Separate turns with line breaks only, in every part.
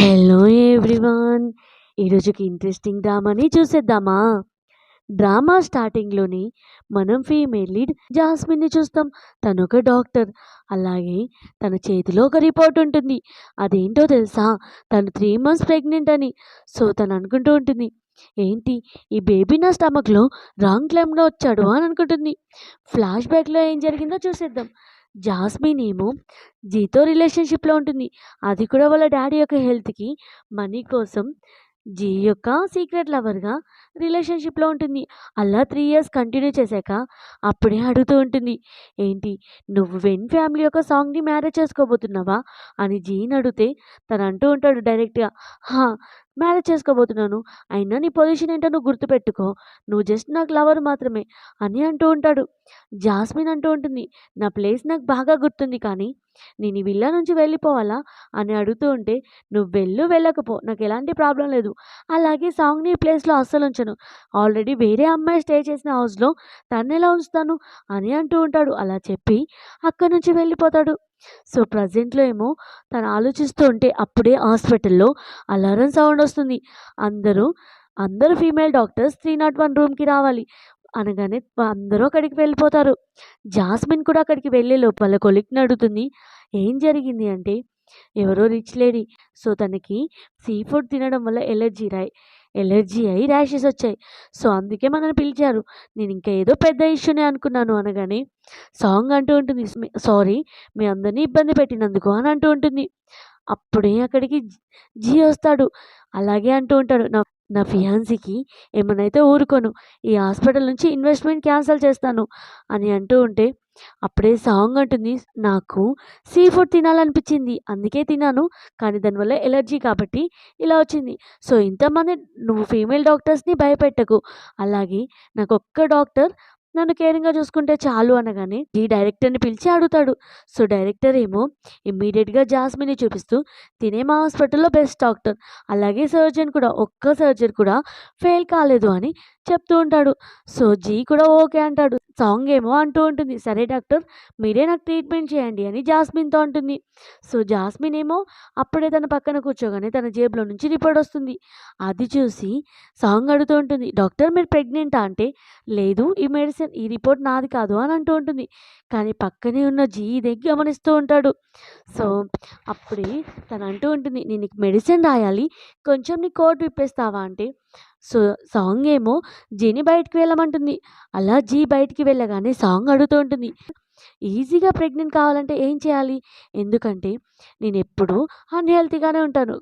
Hello everyone. ఈరోజుకి interesting డ్రామాని చూసేద్దామా? డ్రామా స్టార్టింగ్‌లోని మనం ఫీమేల్ లీడ్ జాస్మిన్‌ని చూస్తాం. తనొక డాక్టర్. అలాగే తన చేతిలో ఒక రిపోర్ట్ ఉంటుంది. అదేంటో తెలుసా? తను 3 మంత్స్ ప్రెగ్నెంట్ అని. సో, తను అనుకుంటూ ఉంటుంది. ఏంటి ఈ బేబీ నా స్టమక్‌లో రాంగ్ టైమ్‌లో వచ్చాడు అని అనుకుంటుంది. ఫ్లాష్ బ్యాక్‌లో ఏం జరిగిందో చూసేద్దాం. జాస్మిన్ ఏమో జీతో రిలేషన్‌షిప్‌లో ఉంటుంది. అది కూడా వాళ్ళ డ్యాడీ యొక్క హెల్త్‌కి మనీ కోసం జీ యొక్క సీక్రెట్ లవర్‌గా రిలేషన్‌షిప్‌లో ఉంటుంది. అలా 3 ఇయర్స్ కంటిన్యూ చేశాక అప్పుడే అడుగుతూ ఉంటుంది. ఏంటి నువ్వు వెన్ ఫ్యామిలీ యొక్క సాంగ్‌ని మ్యారేజ్ చేసుకోబోతున్నావా? అని జీని అడిగితే తను అంటూ ఉంటాడు డైరెక్ట్‌గా. హా! మ్యారేజ్ చేసుకోబోతున్నాను. అయినా నీ పొజిషన్ ఏంటో నువ్వు గుర్తుపెట్టుకో. నువ్వు జస్ట్ నాకు లవర్ మాత్రమే అని అంటూ ఉంటాడు. జాస్మిన్ అంటూ ఉంటుంది. నా ప్లేస్ నాకు బాగా గుర్తుంది కానీ నేను ఈ విల్లా నుంచి వెళ్ళిపోవాలా అని అడుగుతూ ఉంటే నువ్వు వెళ్ళకపో నాకు ఎలాంటి ప్రాబ్లం లేదు. అలాగే సాంగ్‌ని ఈ ప్లేస్‌లో అస్సలు ఉంచను. ఆల్రెడీ వేరే అమ్మాయి స్టే చేసిన హౌస్‌లో తన్నెలా ఉంచుతాను అని అంటూ ఉంటాడు. అలా చెప్పి అక్కడి నుంచి వెళ్ళిపోతాడు. సో, ప్రెజెంట్‌లో ఏమో తను ఆలోచిస్తూ ఉంటే అప్పుడే హాస్పిటల్‌లో అలారం సౌండ్ వస్తుంది. అందరూ అందరూ ఫీమేల్ డాక్టర్స్ 301 రూమ్‌కి రావాలి అనగానే అందరూ అక్కడికి వెళ్ళిపోతారు. జాస్మిన్ కూడా అక్కడికి వెళ్ళే లోపు వాళ్ళ కొలీగ్‌ని అడుగుతుంది. ఏం జరిగింది అంటే ఎవరో రిచ్ లేడీ. సో, తనకి సీ ఫుడ్ తినడం వల్ల ఎలర్జీ అయ్యి ర్యాషెస్ వచ్చాయి. సో, అందుకే మనల్ని పిలిచారు. నేను ఇంకా ఏదో పెద్ద ఇష్యూనే అనుకున్నాను అనగానే సాంగ్ అంటూ ఉంటుంది. సారీ మీ అందరిని ఇబ్బంది పెట్టినందుకు అని అంటూ ఉంటుంది. అప్పుడే అక్కడికి జీ వస్తాడు. అలాగే అంటూ ఉంటాడు. నా నా ఫియాన్సీకి ఏమన్నైతే ఊరుకోను. ఈ హాస్పిటల్ నుంచి ఇన్వెస్ట్‌మెంట్ క్యాన్సెల్ చేస్తాను అని అంటూ ఉంటే అప్పుడే సాంగ్ అంటుంది. నాకు సీ ఫుడ్ తినాలనిపించింది. అందుకే తిన్నాను. కానీ దానివల్ల ఎలర్జీ కాబట్టి ఇలా వచ్చింది. సో, ఇంతమంది నువ్వు ఫీమేల్ డాక్టర్స్‌ని భయపెట్టకు. అలాగే నాకొక్క డాక్టర్ నన్ను కేరింగ్‌గా చూసుకుంటే చాలు అనగానే ఈ డైరెక్టర్‌ని పిలిచి అడుగుతాడు. సో, డైరెక్టర్ ఏమో ఇమ్మీడియేట్‌గా జాస్మిన్‌ని చూపిస్తూ తినే మా హాస్పిటల్‌లో బెస్ట్ డాక్టర్. అలాగే సర్జన్ కూడా ఒక్క సర్జరీ కూడా ఫెయిల్ కాలేదు అని చెప్తూ ఉంటాడు. సో, జీ కూడా ఓకే అంటాడు. సాంగ్ ఏమో అంటూ ఉంటుంది. సరే డాక్టర్ మీరే నాకు ట్రీట్మెంట్ చేయండి అని జాస్మిన్‌తో అంటుంది. సో, జాస్మిన్ ఏమో అప్పుడే తన పక్కన కూర్చోగానే తన జేబులో నుంచి రిపోర్ట్ వస్తుంది. అది చూసి సాంగ్ అడుగుతూ ఉంటుంది. డాక్టర్ మీరు ప్రెగ్నెంటా అంటే లేదు ఈ రిపోర్ట్ నాది కాదు అని అంటూ ఉంటుంది. కానీ పక్కనే ఉన్న జీ ఇదే గమనిస్తూ ఉంటాడు. సో, అప్పుడే తను అంటూ ఉంటుంది. నేను నీకు మెడిసిన్ రాయాలి. కొంచెం నీ కోట్ విప్పేస్తావా అంటే సో, సాంగ్ ఏమో జీని బయటికి వెళ్ళమంటుంది. అలా జీ బయటికి వెళ్ళగానే సాంగ్ అడుగుతూ ఉంటుంది. ఈజీగా ప్రెగ్నెంట్ కావాలంటే ఏం చేయాలి? ఎందుకంటే నేనెప్పుడూ అన్‌హెల్తీగానే ఉంటాను.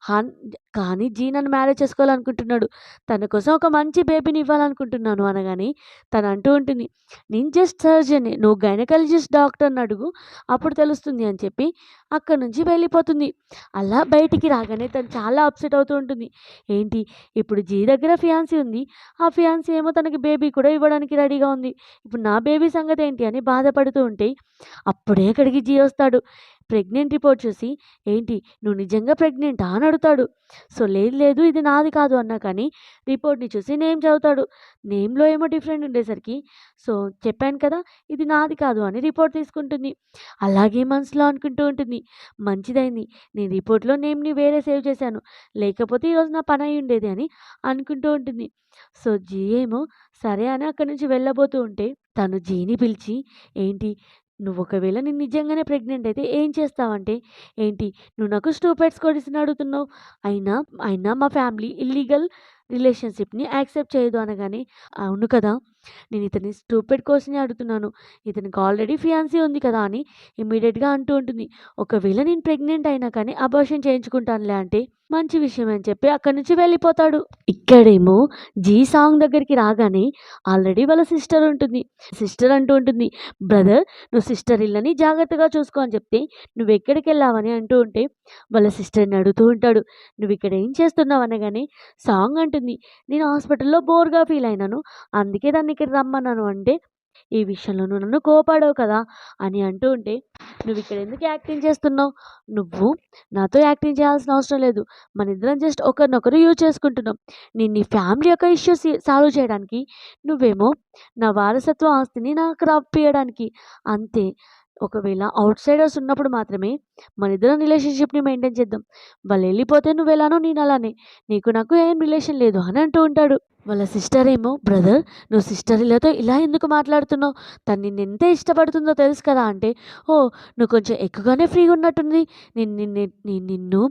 హన్ కానీ జీ నన్ను మ్యారేజ్ చేసుకోవాలనుకుంటున్నాడు. తన కోసం ఒక మంచి బేబీని ఇవ్వాలనుకుంటున్నాను అనగానే తను అంటూ ఉంటుంది. నేను జస్ట్ సర్జన్‌ని. నువ్వు గైనకాలజిస్ట్ డాక్టర్‌ని అడుగు. అప్పుడు తెలుస్తుంది అని చెప్పి అక్కడి నుంచి వెళ్ళిపోతుంది. అలా బయటికి రాగానే తను చాలా అప్సెట్ అవుతూ ఉంటుంది. ఏంటి ఇప్పుడు జీ దగ్గర ఫియాన్సీ ఉంది. ఆ ఫియాన్సీ ఏమో తనకి బేబీ కూడా ఇవ్వడానికి రెడీగా ఉంది. ఇప్పుడు నా బేబీ సంగతి ఏంటి అని బాధపడుతూ ఉంటే అప్పుడే అక్కడికి జీ వస్తాడు. ప్రెగ్నెంట్ రిపోర్ట్ చూసి ఏంటి నువ్వు నిజంగా ప్రెగ్నెంటా అని అడుగుతాడు. సో, లేదు ఇది నాది కాదు అన్నా కానీ రిపోర్ట్‌ని చూసి నేమ్ చదువుతాడు. నేమ్‌లో ఏమో డిఫరెంట్ ఉండేసరికి సో, చెప్పాను కదా ఇది నాది కాదు అని రిపోర్ట్ తీసుకుంటుంది. అలాగే మనసులో అనుకుంటూ ఉంటుంది. మంచిదైంది నేను రిపోర్ట్‌లో నేమ్‌ని వేరే సేవ్ చేశాను. లేకపోతే ఈరోజు నా పని అయ్యి ఉండేది అని అనుకుంటూ ఉంటుంది. సో, జీ ఏమో సరే అని అక్కడి నుంచి వెళ్ళబోతూ ఉంటే తను జీని పిలిచి ఏంటి నువ్వు ఒకవేళ నేను నిజంగానే ప్రెగ్నెంట్ అయితే ఏం చేస్తావంటే ఏంటి నువ్వు నాకు స్టూపిడ్ కొడిసిని అడుగుతున్నావు. అయినా అయినా మా ఫ్యామిలీ ఇల్లీగల్ రిలేషన్‌షిప్‌ని యాక్సెప్ట్ చేయదు అనగానే అవును కదా! నేను ఇతన్ని స్టూపిడ్ క్వెషనే అడుగుతున్నాను. ఇతనికి ఆల్రెడీ ఫియాన్సీ ఉంది కదా! అని ఇమ్మీడియేట్‌గా అంటూ ఉంటుంది. ఒకవేళ నేను ప్రెగ్నెంట్ అయినా కానీ అబార్షన్ చేయించుకుంటానులే అంటే మంచి విషయమే అని చెప్పి అక్కడి నుంచి వెళ్ళిపోతాడు. ఇక్కడేమో జీ సాంగ్ దగ్గరికి రాగానే ఆల్రెడీ వాళ్ళ సిస్టర్ ఉంటుంది. సిస్టర్ అంటూ ఉంటుంది. బ్రదర్ నువ్వు సిస్టర్ ఇళ్ళని జాగ్రత్తగా చూసుకో అని చెప్తే నువ్వెక్కడికెళ్ళావని అంటూ ఉంటే వాళ్ళ సిస్టర్‌ని అడుగుతూ ఉంటాడు. నువ్విక్కడ ఏం చేస్తున్నావు అనగానే సాంగ్ అంటుంది. నేను హాస్పిటల్‌లో బోర్‌గా ఫీల్ అయినాను. అందుకే దాన్ని ఇక్కడ రమ్మన్నాను అంటే ఈ విషయంలో నువ్వు నన్ను కోపడావు కదా! అని అంటూ ఉంటే నువ్విక్కడ ఎందుకు యాక్టింగ్ చేస్తున్నావు? నువ్వు నాతో యాక్టింగ్ చేయాల్సిన అవసరం లేదు. మనిద్దరం జస్ట్ ఒకరినొకరు యూజ్ చేసుకుంటున్నాం. నేను నీ ఫ్యామిలీ యొక్క ఇష్యూస్ సాల్వ్ చేయడానికి, నువ్వేమో నా వారసత్వ ఆస్తిని నాకు రప్పియడానికి. అంతే. ఒకవేళ ఔట్‌సైడర్స్ ఉన్నప్పుడు మాత్రమే మనిద్దరం రిలేషన్‌షిప్‌ని మెయింటైన్ చేద్దాం. వాళ్ళెళ్ళిపోతే నువ్వెలానో నేనలానే. నీకు నాకు ఏం రిలేషన్ లేదు అని అంటూ ఉంటాడు. వాళ్ళ సిస్టర్ ఏమో, "బ్రదర్ నువ్వు సిస్టర్ ఇన్‌లాతో ఇలా ఎందుకు మాట్లాడుతున్నావు? తను నిన్నెంత ఇష్టపడుతుందో తెలుసు కదా!" అంటే, "ఓహ్! నువ్వు కొంచెం ఎక్కువగానే ఫ్రీగున్నట్టుంది. నేను నిన్ను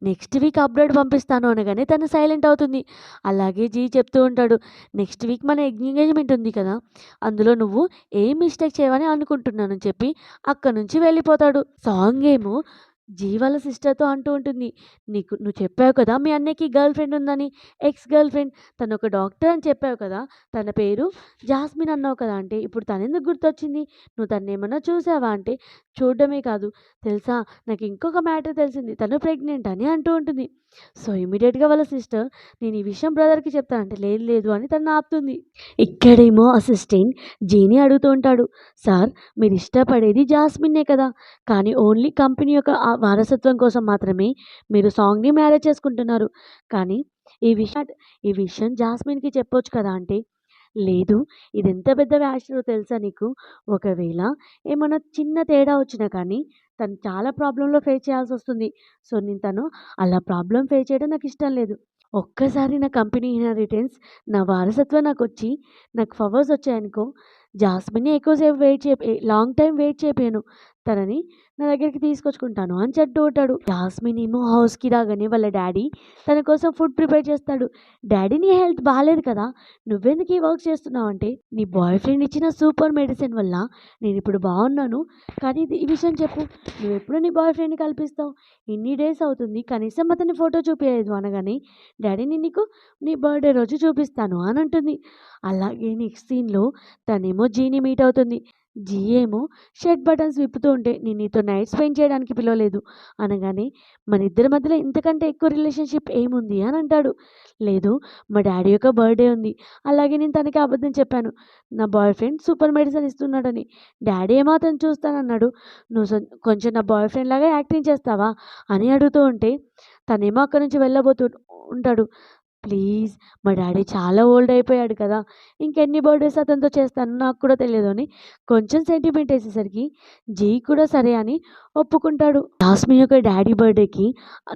నెక్స్ట్ వీక్ అబ్రాడ్ పంపిస్తాను" అనగానే తను సైలెంట్ అవుతుంది. అలాగే జీ చెప్తూ ఉంటాడు, "నెక్స్ట్ వీక్ మన ఎంగేజ్‌మెంట్ ఉంది కదా! అందులో నువ్వు ఏం మిస్టేక్ చేయవని అనుకుంటున్నాను" అని చెప్పి అక్కడి నుంచి వెళ్ళిపోతాడు. సాంగ్ ఏమో జీ వాళ్ళ సిస్టర్‌తో అంటూ ఉంటుంది, నువ్వు చెప్పావు కదా! మీ అన్నయ్యకి గర్ల్ ఫ్రెండ్ ఉందని. Ex girl friend. తనొక డాక్టర్ అని చెప్పావు కదా! తన పేరు జాస్మిన్ అన్నావు కదా!" అంటే, "ఇప్పుడు తనెందుకు గుర్తొచ్చింది? నువ్వు తన్నేమన్నా చూసావా?" అంటే, "చూడడమే కాదు తెలుసా నాకు ఇంకొక మ్యాటర్ తెలిసింది. తను ప్రెగ్నెంట్" అని అంటూ ఉంటుంది. సో, ఇమ్మీడియేట్‌గా వాళ్ళ సిస్టర్, "నేను ఈ విషయం బ్రదర్‌కి చెప్తాను" అంటే, "లేదు లేదు" అని తనని ఆపుతుంది. ఇక్కడేమో అసిస్టెంట్ జీని అడుగుతూ ఉంటాడు, "సార్ మీరిష్టపడేది జాస్మిన్నే కదా! కానీ ఓన్లీ కంపెనీ యొక్క వారసత్వం కోసం మాత్రమే మీరు సాంగ్‌ని మ్యారేజ్ చేసుకుంటున్నారు. కానీ ఈ విషయం జాస్మిన్‌కి చెప్పొచ్చు కదా!" అంటే, "లేదు ఇదెంత పెద్ద మ్యాటరో తెలుసా నీకు? ఒకవేళ ఏమన్నా చిన్న తేడా వచ్చినా కానీ తను చాలా ప్రాబ్లమ్‌లో ఫేస్ చేయాల్సొస్తుంది. సో, తను అలా ప్రాబ్లమ్ ఫేస్ చేయడం నాకిష్టం లేదు. ఒక్కసారి నా కంపెనీ ఇన్‌హెరిటెన్స్, నా వారసత్వం నాకొచ్చి, నాకు ఫవర్స్ వచ్చాయనుకో, జాస్మిన్‌ని ఎక్కువ సేపు లాంగ్ టైమ్ వెయిట్ చేపియను. తనని నా దగ్గరికి తీసుకొచ్చుకుంటాను" అని చెప్తూ ఉంటాడు. జాస్మిన్ ఏమో హౌస్‌కి రాగానే వాళ్ళ డ్యాడీ తన కోసం ఫుడ్ ప్రిపేర్ చేస్తాడు. "డ్యాడీ నీ హెల్త్ బాలేదు కదా! నువ్వెందుకు ఈ వర్క్స్ చేస్తున్నావు?" అంటే, "నీ బాయ్ ఫ్రెండ్ ఇచ్చిన సూపర్ మెడిసిన్ వల్ల నేనిప్పుడు బాగున్నాను. కానీ ఈ విషయం చెప్పు. నువ్వెప్పుడు నీ బాయ్ ఫ్రెండ్‌ని కల్పిస్తావు? ఇన్ని డేస్ అవుతుంది. కనీసం అతని ఫోటో చూపియలేదు" అనగానే, "డ్యాడీ నేను నీకు నీ బర్త్‌డే రోజు చూపిస్తాను" అని అంటుంది. అలాగే నెక్స్ట్ సీన్‌లో తనేమో జీని మీట్ అవుతుంది. జీ ఏమో షర్ట్ బటన్స్ విప్పుతూ ఉంటే, "నేను నీతో నైట్ స్పెండ్ చేయడానికి పిలవలేదు" అనగానే, "మనిద్దరి మధ్యలో ఇంతకంటే ఎక్కువ రిలేషన్‌షిప్ ఏముంది" అని అంటాడు. "లేదు మా డ్యాడీ యొక్క బర్త్‌డే ఉంది. అలాగే నేను తనకి అబద్ధం చెప్పాను. నా బాయ్ ఫ్రెండ్ సూపర్ మెడిసిన్ ఇస్తున్నాడని. డ్యాడీ ఏమో అతన్ని చూస్తానన్నాడు. నువ్వు కొంచెం నా బాయ్ ఫ్రెండ్ లాగా యాక్టింగ్ చేస్తావా?" అని అడుగుతూ ఉంటే, తనేమో అక్కడి నుంచి వెళ్ళబోతూ ఉంటాడు. "ప్లీజ్ మా డ్యాడీ చాలా ఓల్డ్ అయిపోయాడు కదా! ఇంకెన్ని బర్త్‌డేస్ అతనితో చేస్తానో నాకు కూడా తెలియదు" అని కొంచెం సెంటిమెంట్ ఏసేసరికి జీ కూడా సరే అని ఒప్పుకుంటాడు. జాస్మిన్ యొక్క డ్యాడీ బర్త్‌డేకి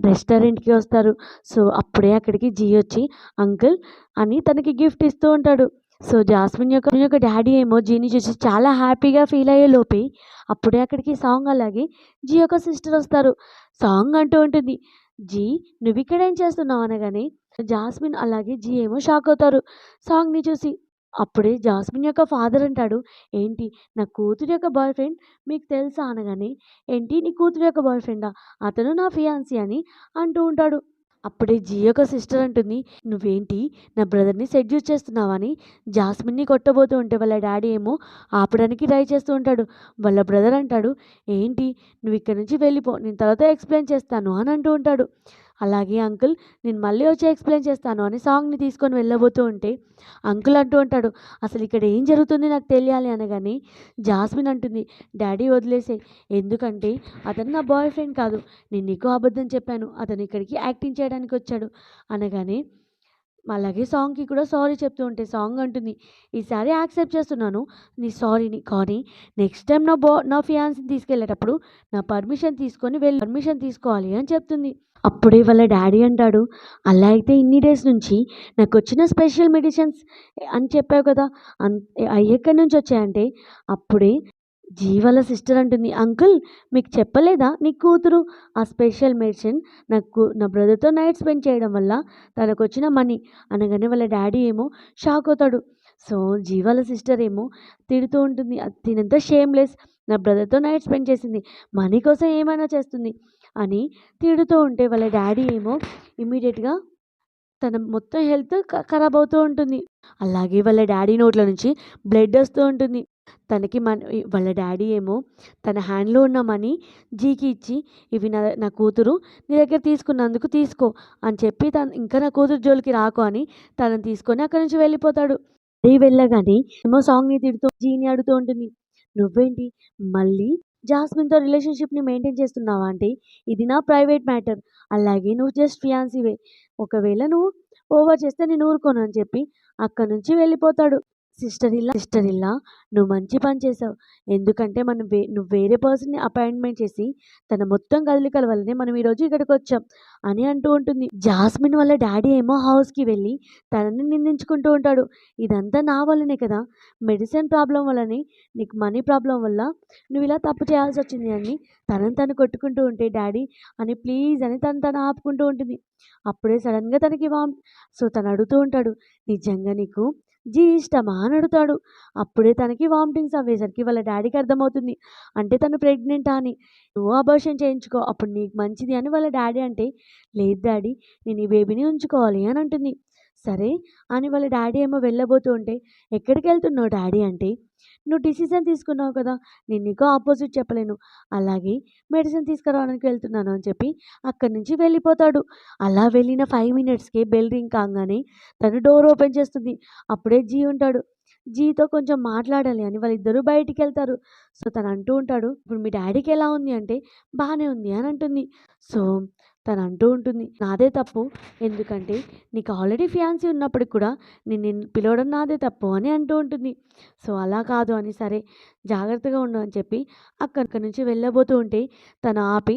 రెస్టారెంట్‌కి వస్తారు. సో, అప్పుడే అక్కడికి జీ వచ్చి అంకుల్ అని తనకి గిఫ్ట్ ఇస్తూ ఉంటాడు. సో, జాస్మిన్ యొక్క డ్యాడీ ఏమో జీని చూసి చాలా హ్యాపీగా ఫీల్ అయ్యే లోపే అప్పుడే అక్కడికి సాంగ్ అలాగే జీ యొక్క సిస్టర్ వస్తారు. సాంగ్ అంటూ ఉంటుంది, "జీ నువ్విక్కడేం చేస్తున్నావు?" అనగానే జాస్మిన్ అలాగే జీ ఏమో షాక్ అవుతారు సాంగ్‌ని చూసి. అప్పుడే జాస్మిన్ యొక్క ఫాదర్ అంటాడు, "ఏంటి నా కూతురు యొక్క బాయ్ ఫ్రెండ్ మీకు తెలుసా?" అనగానే, "ఏంటి నీ కూతురు యొక్క బాయ్ ఫ్రెండా? అతను నా ఫియాన్సీ" అని అంటూ ఉంటాడు. అప్పుడే జీ యొక్క సిస్టర్ అంటుంది, "నువ్వేంటి నా బ్రదర్‌ని సెడ్యూస్ చేస్తున్నావా?" అని జాస్మిన్‌ని కొట్టబోతూ ఉంటే వాళ్ళ డ్యాడీ ఏమో ఆపడానికి ట్రై చేస్తూ ఉంటాడు. వాళ్ళ బ్రదర్ అంటాడు, "ఏంటి నువ్వు ఇక్కడి నుంచి వెళ్ళిపో. నేను తర్వాత ఎక్స్‌ప్లెయిన్ చేస్తాను" అని అంటూ ఉంటాడు. అలాగే అంకుల్ నేను మళ్ళీ వచ్చి ఎక్స్‌ప్లెయిన్ చేస్తాను అని సాంగ్‌ని తీసుకొని వెళ్ళబోతూ ఉంటే, అంకుల్ అంటూ ఉంటాడు, "అసలు ఇక్కడ ఏం జరుగుతుంది నాకు తెలియాలి" అనగానే జాస్మిన్ అంటుంది, "డ్యాడీ వదిలేసేయి. ఎందుకంటే అతను నా బాయ్ ఫ్రెండ్ కాదు. నేను నీకు అబద్ధం చెప్పాను. అతను ఇక్కడికి యాక్టింగ్ చేయడానికి వచ్చాడు" అనగానే అలాగే సాంగ్‌కి కూడా సారీ చెప్తూ ఉంటే సాంగ్ అంటుంది, "ఈసారి యాక్సెప్ట్ చేస్తున్నాను నీ సారీని. కానీ నెక్స్ట్ టైమ్ నా ఫియాన్సీని తీసుకెళ్ళేటప్పుడు నా పర్మిషన్ తీసుకోవాలి" అని చెప్తుంది. అప్పుడే వాళ్ళ డ్యాడీ అంటాడు, "అలా అయితే ఇన్ని డేస్ నుంచి నాకొచ్చిన స్పెషల్ మెడిసిన్స్ అని చెప్పావు కదా! అయి ఎక్కడి నుంచి వచ్చాయంటే" అప్పుడే జీ వాళ్ళ సిస్టర్ అంటుంది, "అంకుల్ మీకు చెప్పలేదా నీ కూతురు ఆ స్పెషల్ మెడిసిన్ నా బ్రదర్‌తో నైట్ స్పెండ్ చేయడం వల్ల తనకొచ్చిన మనీ" అనగానే వాళ్ళ డ్యాడీ ఏమో షాక్ అవుతాడు. సో, జీ వాళ్ళ సిస్టర్ ఏమో తిడుతూ ఉంటుంది, "తినంత షేమ్‌లెస్ నా బ్రదర్‌తో నైట్ స్పెండ్ చేసింది. మనీ కోసం ఏమైనా చేస్తుంది" అని తిడుతూ ఉంటే వాళ్ళ డ్యాడీ ఏమో ఇమ్మీడియేట్‌గా తన మొత్తం హెల్త్ ఖరాబ్ అవుతూ ఉంటుంది. అలాగే వాళ్ళ డ్యాడీ నోట్లో నుంచి బ్లడ్ వస్తూ ఉంటుంది. వాళ్ళ డ్యాడీ ఏమో తన హ్యాండ్‌లో ఉన్న మనీ జీకి ఇచ్చి, "ఇవి నా కూతురు నీ దగ్గర తీసుకున్నందుకు తీసుకో" అని చెప్పి ఇంకా నా కూతురు జోలికి రాకు అని తనని తీసుకొని అక్కడి నుంచి వెళ్ళిపోతాడు. వెళ్ళగానే ఏమో సాంగ్‌ని తిడుతూ జీని అడుగుతూ ఉంటుంది, "నువ్వేంటి మళ్ళీ జాస్మిన్‌తో రిలేషన్‌షిప్‌ని మెయింటైన్ చేస్తున్నావా?" అంటే, "ఇది నా ప్రైవేట్ మ్యాటర్. అలాగే నువ్వు జస్ట్ ఫియాన్సీవే. ఒకవేళ నువ్వు ఓవర్ చేస్తే నేను ఊరుకోను" అని చెప్పి అక్కడి నుంచి వెళ్ళిపోతాడు. సిస్టర్ ఇల్లా నువ్వు మంచి పని చేసావు. ఎందుకంటే మనం నువ్వు వేరే పర్సన్‌ని అపాయింట్‌మెంట్ చేసి తన మొత్తం కదలికల వల్లనే మనం ఈరోజు ఇక్కడికొచ్చాం" అని అంటూ ఉంటుంది. జాస్మిన్ వాళ్ళ డ్యాడీ ఏమో హౌస్‌కి వెళ్ళి తనని నిందించుకుంటూ ఉంటాడు. "ఇదంతా నా వల్లనే కదా! మెడిసిన్ ప్రాబ్లమ్ వల్లనే, నీకు మనీ ప్రాబ్లమ్ వల్ల నువ్విలా తప్పు చేయాల్సొచ్చింది" అని తనని తను కొట్టుకుంటూ ఉంటే డ్యాడీ అని ప్లీజ్ అని తను ఆపుకుంటూ ఉంటుంది. అప్పుడే సడెన్‌గా తనకి సో తను అడుగుతూ ఉంటాడు, "నిజంగా నీకు జీ ఇష్టమా?" అని అడుగుతాడు. అప్పుడే తనకి వామిటింగ్స్ అవ్వేసరికి వాళ్ళ డ్యాడీకి అర్థమవుతుంది. అంటే తను ప్రెగ్నెంటా అని. "నువ్వు అబార్షన్ చేయించుకో అప్పుడు నీకు మంచిది" అని వాళ్ళ డ్యాడీ అంటే, "లేదు డ్యాడీ నేను ఈ బేబీని ఉంచుకోవాలి" అని అంటుంది. సరే అని వాళ్ళ డ్యాడీ ఏమో వెళ్ళబోతూ ఉంటే, "ఎక్కడికెళ్తున్నావు డ్యాడీ" అంటే, "నువ్వు డిసిషన్ తీసుకున్నావు కదా! నేను నీకు ఆపోజిట్ చెప్పలేను. అలాగే మెడిసిన్ తీసుకురావడానికి వెళ్తున్నాను" అని చెప్పి అక్కడి నుంచి వెళ్ళిపోతాడు. అలా వెళ్ళిన 5 మినిట్స్‌కే బెల్ రింగ్ కాంగానే తను డోర్ ఓపెన్ చేస్తుంది. అప్పుడే జీ ఉంటాడు. జీతో కొంచెం మాట్లాడాలి అని వాళ్ళిద్దరూ బయటికెళ్తారు. సో తను అంటూ ఉంటాడు, "ఇప్పుడు మీ డ్యాడీకి ఎలా ఉంది" అంటే, "బానే ఉంది" అని అంటుంది. సో తను అంటూ ఉంటుంది, "నాదే తప్పు. ఎందుకంటే నీకు ఆల్రెడీ ఫియాన్సీ ఉన్నప్పటికి కూడా నేను నిన్ను పిలవడం నాదే తప్పు" అని అంటూ ఉంటుంది. సో అలా కాదు అని, "సరే జాగ్రత్తగా ఉండు" అని చెప్పి అక్కడి నుంచి వెళ్ళబోతూ ఉంటే తను ఆపి,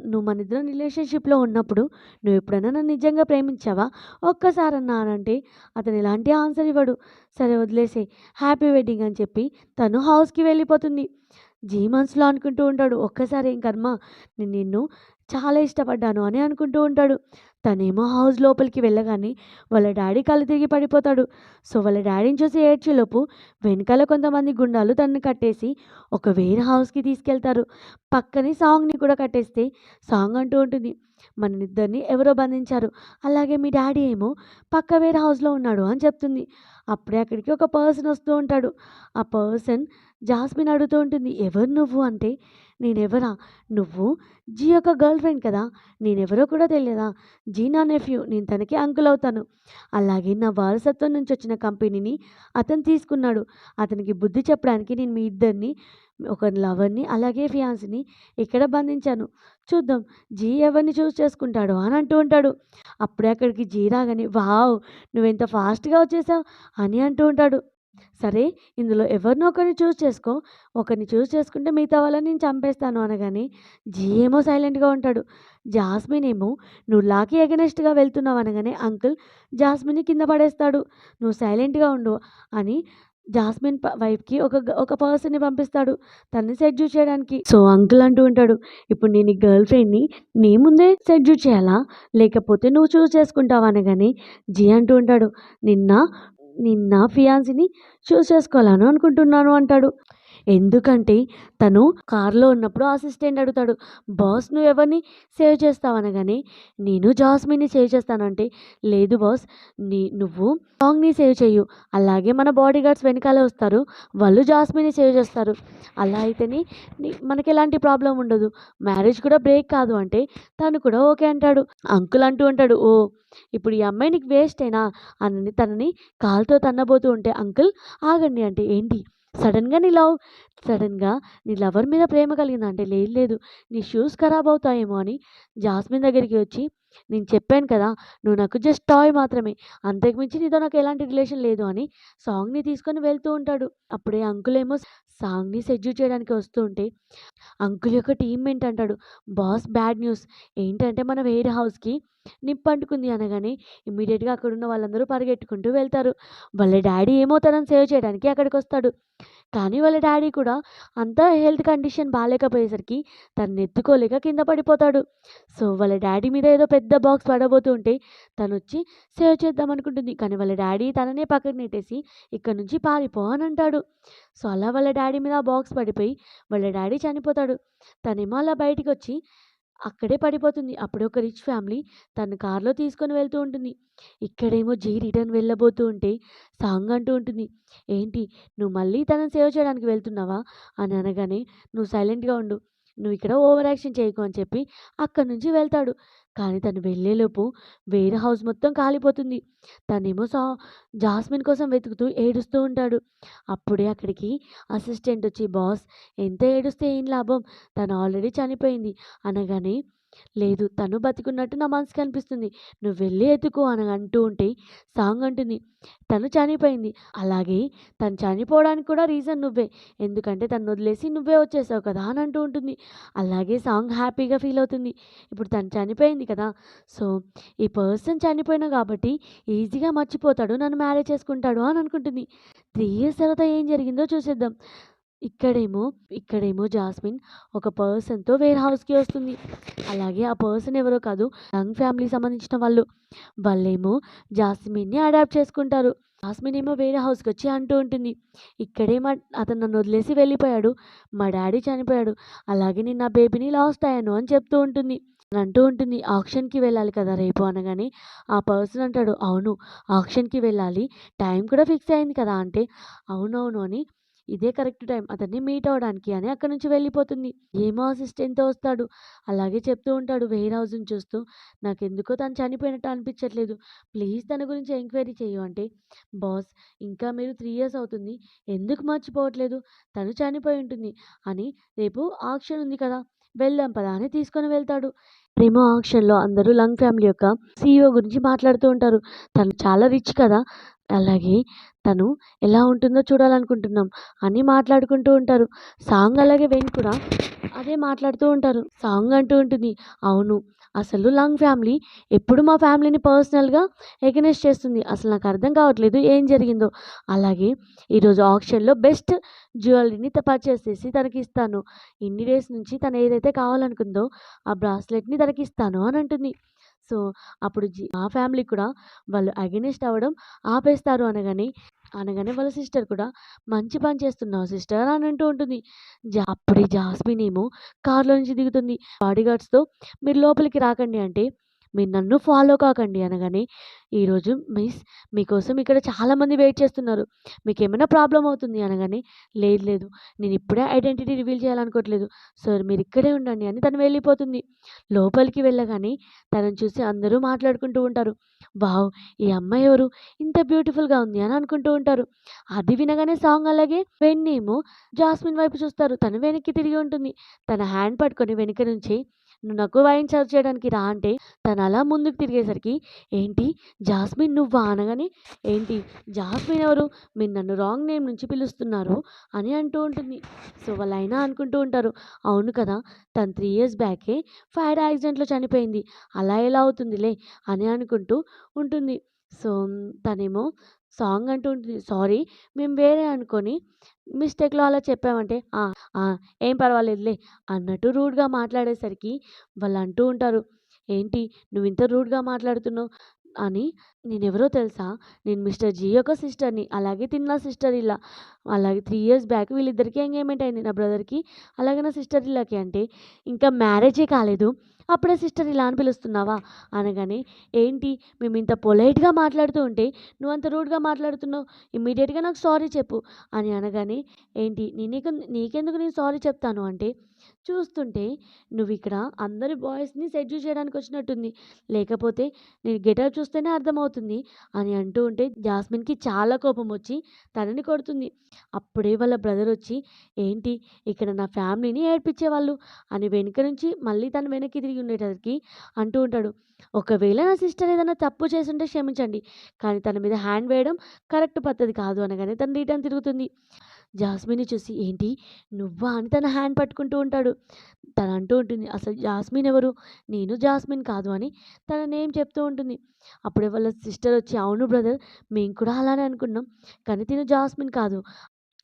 "నువ్వు మనిద్దరం రిలేషన్‌షిప్‌లో ఉన్నప్పుడు నువ్వు ఎప్పుడైనా నన్ను నిజంగా ప్రేమించావా? ఒక్కసారన్నా" అని అంటే అతను ఎలాంటి ఆన్సర్ ఇవ్వడు. "సరే వదిలేసేయ్. హ్యాపీ వెడ్డింగ్" అని చెప్పి తను హౌస్‌కి వెళ్ళిపోతుంది. జీ మనసులో అనుకుంటూ ఉంటాడు, "ఒక్కసారి ఏం కర్మ, నేను నిన్ను చాలా ఇష్టపడ్డాను" అని అనుకుంటూ ఉంటాడు. తనేమో హౌస్ లోపలికి వెళ్ళగానే వాళ్ళ డ్యాడీ కళ్ళు తిరిగి పడిపోతాడు. సో వాళ్ళ డ్యాడీని చూసి ఏడ్చేలోపు వెనకాల కొంతమంది గుండాలు తనని కట్టేసి ఒక వేరే హౌస్‌కి తీసుకెళ్తారు. పక్కనే సాంగ్‌ని కూడా కట్టేస్తే సాంగ్ అంటూ ఉంటుంది, "మననిద్దరిని ఎవరో బంధించారు. అలాగే మీ డ్యాడీ ఏమో పక్క వేరే హౌస్‌లో ఉన్నాడు" అని చెప్తుంది. అప్పుడే అక్కడికి ఒక పర్సన్ వస్తూ ఉంటాడు. ఆ పర్సన్ జాస్మిన్ అడుగుతూ ఉంటుంది, "ఎవరు నువ్వు" అంటే, "నేనెవరా? నువ్వు జీ యొక్క గర్ల్ ఫ్రెండ్ కదా! నేనెవరో కూడా తెలియదా? జీ నా నెఫ్యూ. నేను తనకి అంకుల్ అవుతాను. అలాగే నా వారసత్వం నుంచి వచ్చిన కంపెనీని అతను తీసుకున్నాడు. అతనికి బుద్ధి చెప్పడానికి నేను మీ ఇద్దరిని, ఒక లవర్‌ని అలాగే ఫియాన్సీని ఇక్కడ బంధించాను. చూద్దాం జీ ఎవరిని చూస్ చేసుకుంటాడో" అని అంటూ ఉంటాడు. అప్పుడే అక్కడికి జీ రాగానే, "వావ్! నువ్వెంత ఫాస్ట్‌గా వచ్చేసావు" అని అంటూ ఉంటాడు. "సరే ఇందులో ఎవరినో ఒకరిని చూస్ చేసుకో. ఒకరిని చూస్ చేసుకుంటే మిగతా వాళ్ళని నేను చంపేస్తాను" అనగానే జీ ఏమో సైలెంట్‌గా ఉంటాడు. జాస్మిన్ ఏమో, "నువ్వు లాకి ఎగనెస్ట్‌గా వెళ్తున్నావు" అనగానే అంకుల్ జాస్మిన్‌ని కింద పడేస్తాడు. "నువ్వు సైలెంట్‌గా ఉండు" అని జాస్మిన్ వైఫ్‌కి ఒక పర్సన్‌ని పంపిస్తాడు తనని సెడ్యూస్ చేయడానికి. సో అంకుల్ అంటూ ఉంటాడు, "ఇప్పుడు నేను నీ గర్ల్ ఫ్రెండ్‌ని నీ ముందే సెడ్యూస్ చేయాలా? లేకపోతే నువ్వు చూస్ చేసుకుంటావా?" అనగానే జీ అంటూ ఉంటాడు, "నిన్న నిన్న ఫియాన్సీని చూస్ చేసుకోవాలని అనుకుంటున్నాను" అంటాడు. ఎందుకంటే తను కార్‌లో ఉన్నప్పుడు అసిస్టెంట్ అడుగుతాడు, "బాస్ నువ్వెవరిని సేవ్ చేస్తావు?" అనగానే, "నేను జాస్మిన్‌ని సేవ్ చేస్తాను" అంటే, "లేదు బాస్, నువ్వు సాంగ్‌ని సేవ్ చెయ్యు. అలాగే మన బాడీగార్డ్స్ వెనకాలే వస్తారు. వాళ్ళు జాస్మిన్‌ని సేవ్ చేస్తారు. అలా అయితేనే మనకెలాంటి ప్రాబ్లమ్ ఉండదు. మ్యారేజ్ కూడా బ్రేక్ కాదు" అంటే తను కూడా ఓకే అంటాడు. అంకుల్ అంటూ ఉంటాడు, "ఓహ్! ఇప్పుడు ఈ అమ్మాయి నీకు వేస్టేనా" అని తనని కాలుతో తన్నబోతూ ఉంటే, "అంకుల్ ఆగండి" అంటే, "ఏంటి సడెన్‌గా నీ లవర్ మీద ప్రేమ కలిగిందా?" అంటే, "లేదు లేదు నీ షూస్ ఖరాబ్ అవుతాయేమో" అని జాస్మిన్ దగ్గరికి వచ్చి, "నేను చెప్పాను కదా! నువ్వు నాకు జస్ట్ టాయ్ మాత్రమే. అంతకు మించి నీతో నాకు ఎలాంటి రిలేషన్ లేదు" అని సాంగ్‌ని తీసుకొని వెళ్తూ ఉంటాడు. అప్పుడే అంకుల్ ఏమో సాంగ్‌ని సెడ్యూస్ చేయడానికి వస్తూ ఉంటే అంకుల్ యొక్క టీమ్‌మేట్ అంటాడు, "బాస్ బ్యాడ్ న్యూస్. ఏంటంటే మన వేరే హౌస్‌కి నిప్పంటుకుంది" అనగానే ఇమ్మీడియేట్‌గా అక్కడున్న వాళ్ళందరూ పరిగెట్టుకుంటూ వెళ్తారు. వాళ్ళ డ్యాడీ ఏమో తనని సేవ్ చేయడానికి అక్కడికొస్తాడు. కానీ వాళ్ళ డ్యాడీ కూడా అంత హెల్త్ కండిషన్ బాలేకపోయేసరికి తనని ఎత్తుకోలేక కింద పడిపోతాడు. సో వాళ్ళ డ్యాడీ మీద ఏదో పెద్ద బాక్స్ పడబోతూ ఉంటే తనొచ్చి సేవ్ చేద్దాం అనుకుంటుంది. కానీ వాళ్ళ డ్యాడీ తననే పక్కకు నెట్టేసి, "ఇక్కడి నుంచి పారిపో" అని అంటాడు. సో అలా వాళ్ళ డ్యాడీ మీద ఆ బాక్స్ పడిపోయి వాళ్ళ డ్యాడీ చనిపోతాడు. తనేమో అలా బయటికొచ్చి అక్కడే పడిపోతుంది. అప్పుడే ఒక రిచ్ ఫ్యామిలీ తను కార్‌లో తీసుకొని వెళ్తూ ఉంటుంది. ఇక్కడేమో జీ రిటర్న్ వెళ్ళబోతూ ఉంటే సాంగ్ అంటూ ఉంటుంది, "ఏంటి నువ్వు మళ్ళీ తనని సేవ్ చేయడానికి వెళ్తున్నావా?" అని అనగానే, "నువ్వు సైలెంట్‌గా ఉండు. నువ్వు ఇక్కడ ఓవర్ యాక్షన్ చేయకు" అని చెప్పి అక్కడి నుంచి వెళ్తాడు. కానీ తను వెళ్ళేలోపు వేరే హౌస్ మొత్తం కాలిపోతుంది. తనేమో జాస్మిన్ కోసం వెతుకుతూ ఏడుస్తూ ఉంటాడు. అప్పుడే అక్కడికి అసిస్టెంట్ వచ్చి, "బాస్ ఎంత ఏడుస్తే ఏం లాభం? తను ఆల్రెడీ చనిపోయింది" అనగానే లేదు తను బతికున్నట్టు నా మనసుకి అనిపిస్తుంది. నువ్వు వెళ్లి ఎతుకు అని అంటూ ఉంటే సాంగ్ అంటుంది తను చనిపోయింది. అలాగే తను చనిపోవడానికి కూడా రీజన్ నువ్వే. ఎందుకంటే తననొదిలేసి నువ్వే వచ్చేసావు కదా! అని అంటూ ఉంటుంది. అలాగే సాంగ్ హ్యాపీగా ఫీల్ అవుతుంది. ఇప్పుడు తను చనిపోయింది కదా! సో, ఈ పర్సన్ చనిపోయినా కాబట్టి ఈజీగా మర్చిపోతాడు. నన్ను మ్యారేజ్ చేసుకుంటాడు అని అనుకుంటుంది. 3 ఇయర్స్ తర్వాత ఏం జరిగిందో చూసేద్దాం. ఇక్కడేమో ఇక్కడేమో జాస్మిన్ ఒక పర్సన్‌తో వేర్ హౌస్‌కి వస్తుంది. అలాగే ఆ పర్సన్ ఎవరో కాదు యంగ్ ఫ్యామిలీకి సంబంధించిన వాళ్ళు. వాళ్ళేమో జాస్మిన్‌ని అడాప్ట్ చేసుకుంటారు. జాస్మిన్ ఏమో వేరే హౌస్‌కొచ్చి అంటూ ఉంటుంది. ఇక్కడే అతను నన్ను వదిలేసి వెళ్ళిపోయాడు. మా డ్యాడీ చనిపోయాడు. అలాగే నేను నా బేబీని లాస్ట్ అయ్యాను అని చెప్తూ ఉంటుంది. అని అంటూ ఉంటుంది. ఆక్షన్‌కి వెళ్ళాలి కదా రేపు అనగానే ఆ పర్సన్ అంటాడు, అవును ఆక్షన్‌కి వెళ్ళాలి. టైం కూడా ఫిక్స్ అయింది కదా! అంటే అవునవును అని ఇదే కరెక్ట్ టైం అతన్ని మీట్ అవ్వడానికి అని అక్కడి నుంచి వెళ్ళిపోతుంది. ఏమో అసిస్టెంట్‌తో వస్తాడు. అలాగే చెప్తూ ఉంటాడు వేర్ హౌస్‌ని చూస్తూ, నాకెందుకో తను చనిపోయినట్టు అనిపించట్లేదు. ప్లీజ్ తన గురించి ఎంక్వైరీ చెయ్యు అంటే, బాస్ ఇంకా మీరు 3 ఇయర్స్ అవుతుంది. ఎందుకు మర్చిపోవట్లేదు? తను చనిపోయి ఉంటుంది అని రేపు ఆక్షన్ ఉంది కదా! వెళ్దాం పదా అని తీసుకొని వెళ్తాడు. ప్రేమో ఆక్షన్‌లో అందరూ లంగ్ ఫ్యామిలీ యొక్క సీఈఓ గురించి మాట్లాడుతూ ఉంటారు. తను చాలా రిచ్ కదా! అలాగే తను ఎలా ఉంటుందో చూడాలనుకుంటున్నాం అని మాట్లాడుకుంటూ ఉంటారు. సాంగ్ అలాగే వెన్ కూడా అదే మాట్లాడుతూ ఉంటారు. సాంగ్ అంటూ ఉంటుంది, అవును అసలు లంగ్ ఫ్యామిలీ ఎప్పుడు మా ఫ్యామిలీని పర్సనల్‌గా ఎగనెస్ట్ చేస్తుంది. అసలు నాకు అర్థం కావట్లేదు ఏం జరిగిందో. అలాగే ఈరోజు ఆక్షన్‌లో బెస్ట్ జ్యువెలరీని పర్చేస్ చేసి తనకిస్తాను. ఇన్ని డేస్ నుంచి తను ఏదైతే కావాలనుకుందో ఆ బ్రాస్లెట్‌ని తనకిస్తాను అని అంటుంది. సో, అప్పుడు మా ఫ్యామిలీ కూడా వాళ్ళు అగెనిస్ట్ అవ్వడం ఆపేస్తారు అనగానే వాళ్ళ సిస్టర్ కూడా మంచి పని చేస్తున్నావు సిస్టర్ అని అంటూ ఉంటుంది. అప్పుడే జాస్మిన్ ఏమో కార్‌లో నుంచి దిగుతుంది. బాడీగార్డ్స్‌తో మీరు లోపలికి రాకండి అంటే, మీరు నన్ను ఫాలో కాకండి అనగానే, ఈరోజు మిస్ మీకోసం ఇక్కడ చాలామంది వెయిట్ చేస్తున్నారు. మీకేమైనా ప్రాబ్లమ్ అవుతుంది అనగానే, లేదు లేదు నేను ఇప్పుడే ఐడెంటిటీ రివీల్ చేయాలనుకోవట్లేదు. సార్ మీరు ఇక్కడే ఉండండి అని తను వెళ్ళిపోతుంది. లోపలికి వెళ్ళగానే తనని చూసి అందరూ మాట్లాడుకుంటూ ఉంటారు. వావ్! ఈ అమ్మాయి ఎవరు? ఇంత బ్యూటిఫుల్‌గా ఉంది అని అనుకుంటూ ఉంటారు. అది వినగానే సాంగ్ అలాగే వెన్నేమో జాస్మిన్ వైపు చూస్తారు. తను వెనక్కి తిరిగి ఉంటుంది. తన హ్యాండ్ పట్టుకొని వెనక నుంచి "నువ్వు నాకు వైన్ సర్వ్ చేయడానికి రా" అంటే తను అలా ముందుకు తిరిగేసరికి ఏంటి జాస్మిన్ నువ్వా? అనగానే ఏంటి జాస్మిన్ ఎవరు? మీరు నన్ను రాంగ్ నేమ్ నుంచి పిలుస్తున్నారు అని అంటూ ఉంటుంది. సో, వాళ్ళైనా అనుకుంటూ ఉంటారు. అవును కదా! తను 3 ఇయర్స్ బ్యాకే ఫైర్ యాక్సిడెంట్‌లో చనిపోయింది. అలా ఎలా అవుతుందిలే అని అనుకుంటూ ఉంటుంది. సో, తనేమో సాంగ్ అంటూ ఉంటుంది. సారీ మేము వేరే అనుకోని మిస్టేక్‌లో అలా చెప్పామంటే, "ఆ! ఆ! ఏం పర్వాలేదులే" అన్నట్టు రూడ్‌గా మాట్లాడేసరికి వాళ్ళు అంటూ ఉంటారు. ఏంటి నువ్వింత రూడ్‌గా మాట్లాడుతున్నావు అని. నేనెవరో తెలుసా? నేను మిస్టర్ జీ యొక్క సిస్టర్‌ని. అలాగే తిను నా సిస్టర్ ఇల్లా. అలాగే 3 ఇయర్స్ బ్యాక్ వీళ్ళిద్దరికీ ఎంగేజ్‌మెంట్ అయింది నా బ్రదర్‌కి. అలాగే నా సిస్టర్ ఇల్లాకి అంటే, ఇంకా మ్యారేజే కాలేదు. అప్పుడే సిస్టర్ ఇలా అని పిలుస్తున్నావా? అనగానే, ఏంటి మేమింత పొలైట్‌గా మాట్లాడుతూ ఉంటే నువ్వంత రూడ్‌గా మాట్లాడుతున్నావు. ఇమ్మీడియేట్‌గా నాకు సారీ చెప్పు అని అనగానే, ఏంటి నీకెందుకు నేను సారీ చెప్తాను అంటే, చూస్తుంటే నువ్విక్కడ అందరి బాయ్స్‌ని సెడ్యూల్ చేయడానికి వచ్చినట్టుంది. లేకపోతే నీ గెటప్ చూస్తేనే అర్థమవుతుంది అని అంటూ ఉంటే జాస్మిన్‌కి చాలా కోపమొచ్చి తనని కొడుతుంది. అప్పుడే వాళ్ళ బ్రదర్ వచ్చి ఏంటి ఇక్కడ నా ఫ్యామిలీని ఏడ్పించేవాళ్ళు అని వెనుక నుంచి మళ్ళీ తను వెనక్కి తిరిగి ఉండేసరికి అంటూ ఉంటాడు. ఒకవేళ నా సిస్టర్ ఏదైనా తప్పు చేసుంటే క్షమించండి. కానీ తన మీద హ్యాండ్ వేయడం కరెక్ట్ పద్ధతి కాదు అనగానే తను రిటర్న్ తిరుగుతుంది. జాస్మిన్‌ని చూసి ఏంటి నువ్వా అని తన హ్యాండ్ పట్టుకుంటూ ఉంటాడు. తను అంటూ ఉంటుంది అసలు జాస్మిన్ ఎవరు? నేను జాస్మిన్ కాదు అని తన నేమ్ చెప్తూ ఉంటుంది. అప్పుడే వాళ్ళ సిస్టర్ వచ్చి అవును బ్రదర్ మేము కూడా అలానే అనుకున్నాం. కానీ తిను జాస్మిన్ కాదు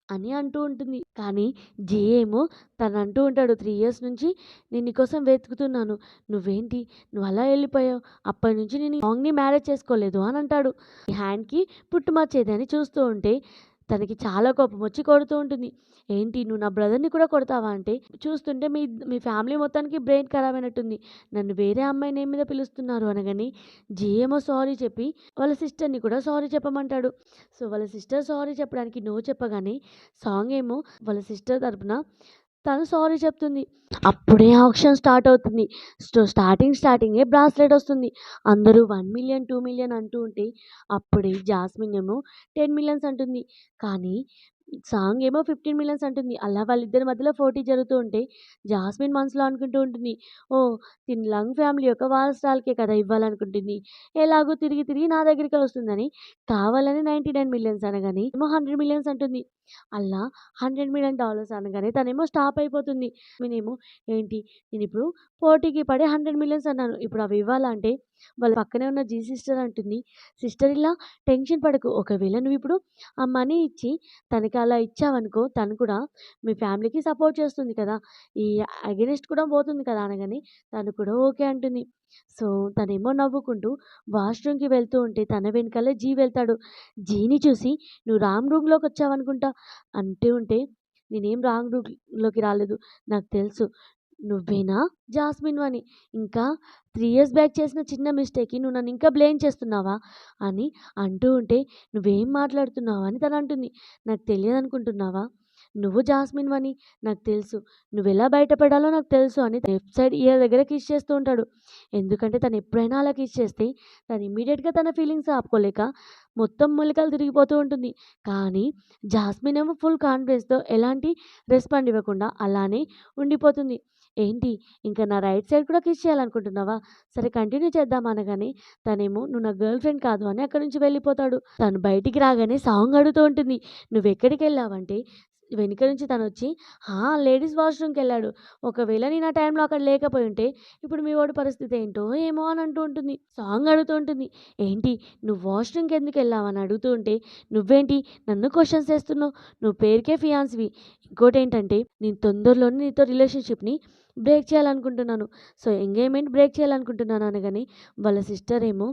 అని అంటూ ఉంటుంది. కానీ జే ఏమో తను అంటూ ఉంటాడు 3 ఇయర్స్ నుంచి నేను నీకోసం వెతుకుతున్నాను. నువ్వేంటి నువ్వు అలా వెళ్ళిపోయావు. అప్పటినుంచి నేను లాంగ్‌ని మ్యారేజ్ చేసుకోలేదు అని అంటాడు. ఈ హ్యాండ్‌కి పుట్టుమచ్చ అని చూస్తూ ఉంటే తనకి చాలా కోపం వచ్చి కొడుతూ ఉంటుంది. ఏంటి నువ్వు నా బ్రదర్‌ని కూడా కొడతావా? అంటే చూస్తుంటే మీ మీ ఫ్యామిలీ మొత్తానికి బ్రెయిన్ ఖరాబ్ అయినట్టుంది. నన్ను వేరే అమ్మాయి నేమ్ మీద పిలుస్తున్నారు అనగానే జీ ఏమో సారీ చెప్పి వాళ్ళ సిస్టర్‌ని కూడా సారీ చెప్పమంటాడు. సో, వాళ్ళ సిస్టర్ సారీ చెప్పడానికి నో చెప్పగానే సాంగ్ ఏమో వాళ్ళ సిస్టర్ తరపున తను సారీ చెప్తుంది. అప్పుడే ఆక్షన్ స్టార్ట్ అవుతుంది. స్టార్టింగే బ్రాస్లెట్ వస్తుంది. అందరూ 1,000,000, 2,000,000 అంటూ ఉంటే అప్పుడే జాస్మిన్ ఏమో 10,000,000 అంటుంది. కానీ సాంగ్ ఏమో 15 మిలియన్స్ అంటుంది. అలా వాళ్ళిద్దరి మధ్యలో పోటీ జరుగుతూ ఉంటే, జాస్మిన్ మనసులో అనుకుంటూ ఉంటుంది. ఓహ్! తిను లంగ్ ఫ్యామిలీ యొక్క వారసురాలికే కదా ఇవ్వాలనుకుంటుంది. ఎలాగో తిరిగి తిరిగి నా దగ్గరికే వస్తుందని కావాలని 99 మిలియన్స్ అనగానే ఏమో 100 మిలియన్స్ అంటుంది. అలా $100 మిలియన్ అనగానే తనేమో స్టాప్ అయిపోతుంది. నేనేమో ఏంటి నేనిప్పుడు పోటీకి పడి 100 మిలియన్స్ అన్నాను. ఇప్పుడు అవి ఇవ్వాలా అంటే వాళ్ళ పక్కనే ఉన్న జీ సిస్టర్ అంటుంది. సిస్టర్ ఇలా టెన్షన్ పడకు. ఒకవేళ నువ్విప్పుడు ఆ మనీ ఇచ్చి తనకి అలా ఇచ్చావనుకో తను కూడా మీ ఫ్యామిలీకి సపోర్ట్ చేస్తుంది కదా! ఈ అగెనిస్ట్ కూడా పోతుంది కదా! అనగానే తను కూడా ఓకే అంటుంది. సో, తనేమో నవ్వుకుంటూ వాష్‌రూమ్‌కి వెళ్తూ ఉంటే తన వెనకాలే జీ వెళ్తాడు. జీని చూసి "నువ్వు రాంగ్ రూమ్‌లోకొచ్చావనుకుంటా" అంటూ ఉంటే "నేనేం రాంగ్ రూమ్‌లోకి రాలేదు. నాకు తెలుసు నువ్వేనా జాస్మిన్‌వని. ఇంకా 3 ఇయర్స్ బ్యాక్ చేసిన చిన్న మిస్టేక్‌కి నువ్వు నన్ను ఇంకా బ్లేమ్ చేస్తున్నావా?" అని అంటూ ఉంటే "నువ్వేం మాట్లాడుతున్నావు" అని తనంటుంది. "నాకు తెలియదనుకుంటున్నావా? నువ్వు జాస్మిన్‌వని నాకు తెలుసు. నువ్వెలా బయటపడాలో నాకు తెలుసు" అని లెఫ్ట్ సైడ్ ఇయర్ దగ్గర కిస్ చేస్తూ ఉంటాడు. ఎందుకంటే తను ఎప్పుడైనా అలా కిస్ చేస్తే తను ఇమ్మీడియేట్‌గా తన ఫీలింగ్స్ ఆపుకోలేక మొత్తం మూలికలు తిరిగిపోతూ ఉంటుంది. కానీ జాస్మిన్ ఏమో ఫుల్ కాన్ఫిడెన్స్‌తో ఎలాంటి రెస్పాండ్ ఇవ్వకుండా అలానే ఉండిపోతుంది. "ఏంటి ఇంక నా రైట్ సైడ్ కూడా కిస్ చేయాలనుకుంటున్నావా? సరే కంటిన్యూ చేద్దాం" అనగానే తనేమో "నువ్వు నా గర్ల్ ఫ్రెండ్ కాదు" అని అక్కడి నుంచి వెళ్ళిపోతాడు. తను బయటికి రాగానే సాంగ్ అడుగుతూ ఉంటుంది. "నువ్వెక్కడికెళ్ళావంటే" వెనక నుంచి తనొచ్చి లేడీస్ వాష్‌రూమ్‌కెళ్ళాడు. ఒకవేళ నేను ఆ టైంలో అక్కడ లేకపోయుంటే ఇప్పుడు మీ వోడి పరిస్థితి ఏంటో ఏమో అని అంటూ ఉంటుంది. సాంగ్ అడుగుతూ ఉంటుంది. "ఏంటి నువ్వు వాష్‌రూమ్‌కి ఎందుకెళ్ళావు?" అని అడుగుతూ ఉంటే "నువ్వేంటి నన్ను క్వెషన్స్ ఏస్తున్నావు? నువ్వు పేరుకే ఫియాన్స్‌వి. ఇంకోటేంటంటే నేను తొందరలోనే నీతో రిలేషన్‌షిప్‌ని బ్రేక్ చేయాలనుకుంటున్నాను. సో, ఎంగేజ్‌మెంట్ బ్రేక్ చేయాలనుకుంటున్నాను" అనగానే వాళ్ళ సిస్టర్ ఏమో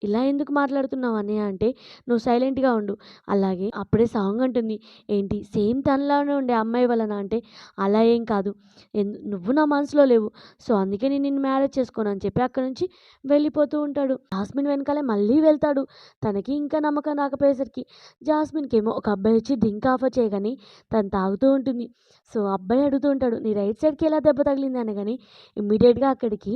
"ఇలా ఎందుకు మాట్లాడుతున్నావు అన్నయ్య" అంటే "నువ్వు సైలెంట్‌గా ఉండు." అలాగే అప్పుడే సాంగ్ అంటుంది. "ఏంటి సేమ్ తనలానే ఉండే అమ్మాయి వలన" అంటే "అలా ఏం కాదు. నువ్వు నా మనసులో లేవు. సో, అందుకే నేను నిన్ను మ్యారేజ్ చేసుకోను" అని చెప్పి అక్కడి నుంచి వెళ్ళిపోతూ ఉంటాడు. జాస్మిన్ వెనకాలే మళ్ళీ వెళ్తాడు. తనకి ఇంకా నమ్మకం రాకపోయేసరికి జాస్మిన్‌కేమో ఒక అబ్బాయి వచ్చి డ్రింక్ ఆఫర్ చేయగానే తను తాగుతూ ఉంటుంది. సో, అబ్బాయి అడుగుతూ ఉంటాడు "నీ రైట్ సైడ్‌కి ఎలా దెబ్బ తగిలింది?" అనగానే ఇమ్మీడియేట్‌గా అక్కడికి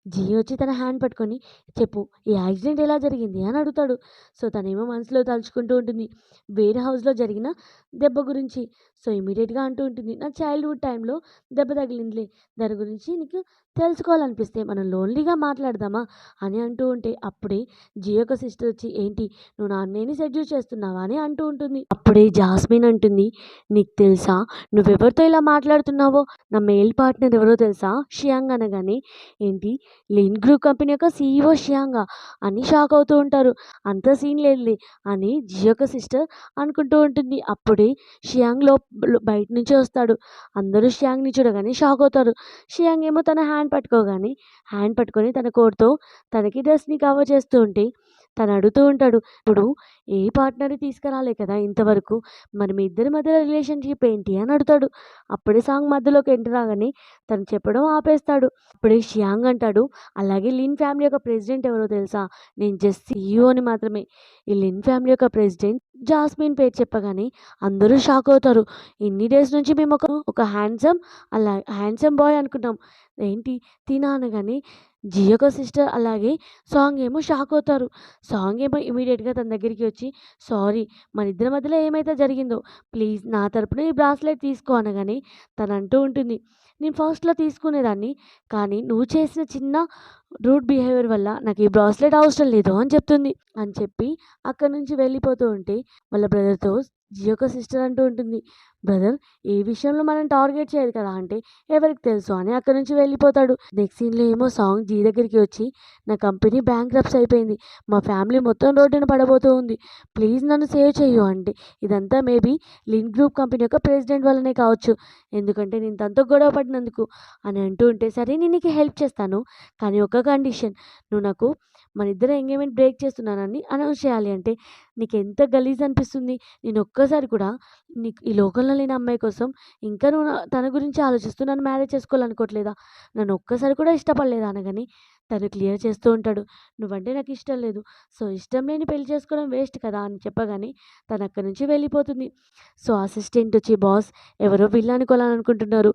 జీ వచ్చి తన హ్యాండ్ పట్టుకొని "చెప్పు ఈ యాక్సిడెంట్ ఎలా జరిగింది?" అని అడుగుతాడు. సో, తనేమో మనసులో తలుచుకుంటూ ఉంటుంది. వేరే హౌస్‌లో జరిగిన దెబ్బ గురించి. సో, ఇమ్మీడియేట్‌గా అంటూ ఉంటుంది "నా చైల్డ్‌హుడ్ టైమ్‌లో దెబ్బ తగిలిందిలే. దాని గురించి నీకు తెలుసుకోవాలనిపిస్తే మనం లోన్లీగా మాట్లాడదామా?" అని అంటూ ఉంటే అప్పుడే జీ యొక్క సిస్టర్ వచ్చి "ఏంటి నువ్వు నా అన్నయ్యని సెడ్యూస్ చేస్తున్నావా?" అని అంటూ ఉంటుంది. అప్పుడే జాస్మిన్ అంటుంది "నీకు తెలుసా నువ్వెవరితో ఇలా మాట్లాడుతున్నావో? నా మెయిల్ పార్ట్నర్ ఎవరో తెలుసా?" షియాంగ్ అనగానే ఏంటి లిన్ గ్రూప్ కంపెనీ యొక్క సీఈఓ షియాంగా అని షాక్ అవుతూ ఉంటారు. "అంత సీన్ లేదులే" అని జీ యొక్క సిస్టర్ అనుకుంటూ ఉంటుంది. అప్పుడే షియాంగ్ బయట నుంచి వస్తాడు. అందరూ షియాంగ్‌ని చూడగానే షాక్ అవుతారు. షియాంగ్ ఏమో తన హ్యాండ్ పట్టుకొని తన కోట్‌తో తనకి డ్రెస్‌ని కవర్ చేస్తూ ఉంటే తను అడుగుతూ ఉంటాడు. "ఇప్పుడు ఏ పార్ట్నర్‌ని తీసుకురాలే కదా ఇంతవరకు. మరి మీ ఇద్దరి మధ్యలో రిలేషన్‌షిప్ ఏంటి?" అని అడుగుతాడు. అప్పుడే సాంగ్ మధ్యలోకి ఎంటర్ రాగానే తను చెప్పడం ఆపేస్తాడు. అప్పుడే షియాంగ్ అంటాడు "అలాగే లిన్ ఫ్యామిలీ యొక్క ప్రెసిడెంట్ ఎవరో తెలుసా? నేను జస్ట్ సీఈఓని మాత్రమే. ఈ లిన్ ఫ్యామిలీ యొక్క ప్రెసిడెంట్ జాస్మిన్ పేరు చెప్పగానే అందరూ షాక్ అవుతారు. ఇన్ని డేస్ నుంచి మేము ఒక హ్యాండ్సమ్ బాయ్ అనుకున్నాం. ఏంటి తినా అనగానే జియోకో సిస్టర్ అలాగే సాంగ్ ఏమో షాక్ అవుతారు. సాంగ్ ఏమో ఇమీడియట్‌గా తన దగ్గరికి వచ్చి సారీ మన ఇద్దరి మధ్యలో ఏమైతే జరిగిందో ప్లీజ్ నా తరపున ఈ బ్రాస్లెట్ తీసుకో అనగానే తను అంటూ ఉంటుంది. నేను ఫస్ట్‌లో తీసుకునేదాన్ని. కానీ నువ్వు చేసిన చిన్న రూడ్ బిహేవియర్ వల్ల నాకు ఈ బ్రాస్లెట్ అవసరం లేదు అని చెప్తుంది. అని చెప్పి అక్కడి నుంచి వెళ్ళిపోతూ ఉంటే వాళ్ళ బ్రదర్‌తో జియోకో సిస్టర్ అంటూ ఉంటుంది. బ్రదర్ ఏ విషయంలో మనం టార్గెట్ చేయదు కదా! అంటే ఎవరికి తెలుసు అని అక్కడి నుంచి వెళ్ళిపోతాడు. నెక్స్ట్ సీన్‌లో ఏమో సాంగ్ జీ దగ్గరికి వచ్చి నా కంపెనీ బ్యాంక్రప్ట్స్ అయిపోయింది. మా ఫ్యామిలీ మొత్తం రోడ్డున పడబోతూ ఉంది. ప్లీజ్ నన్ను సేవ్ చెయ్యు అంటే ఇదంతా మేబీ లిన్ గ్రూప్ కంపెనీ యొక్క ప్రెసిడెంట్ వల్లనే కావచ్చు. ఎందుకంటే నేను తనతో గొడవ పడినందుకు అని అంటూ ఉంటే సరే నేను నీకు హెల్ప్ చేస్తాను. కానీ ఒక కండిషన్ నువ్వు నాకు మన ఇద్దరం ఎంగేజ్‌మెంట్ బ్రేక్ చేస్తున్నానని అనౌన్స్ చేయాలి అంటే నీకెంత గలీజ్ అనిపిస్తుంది? నేను ఒక్కసారి కూడా నీకు ఈ లోకంలో లేని అమ్మాయి కోసం ఇంకా నువ్వు తన గురించి ఆలోచిస్తూ నన్ను మ్యారేజ్ చేసుకోవాలనుకోవట్లేదా? నన్ను ఒక్కసారి కూడా ఇష్టపడలేదా అనగానే తను క్లియర్ చేస్తూ ఉంటాడు. "నువ్వంటే నాకిష్టం లేదు. సో, ఇష్టం లేని పెళ్లి చేసుకోవడం వేస్ట్ కదా!" అని చెప్పగానే తనక్కడి నుంచి వెళ్ళిపోతుంది. సో, అసిస్టెంట్ వచ్చి, "బాస్ ఎవరో విల్లాని కొనాలనుకుంటున్నారు."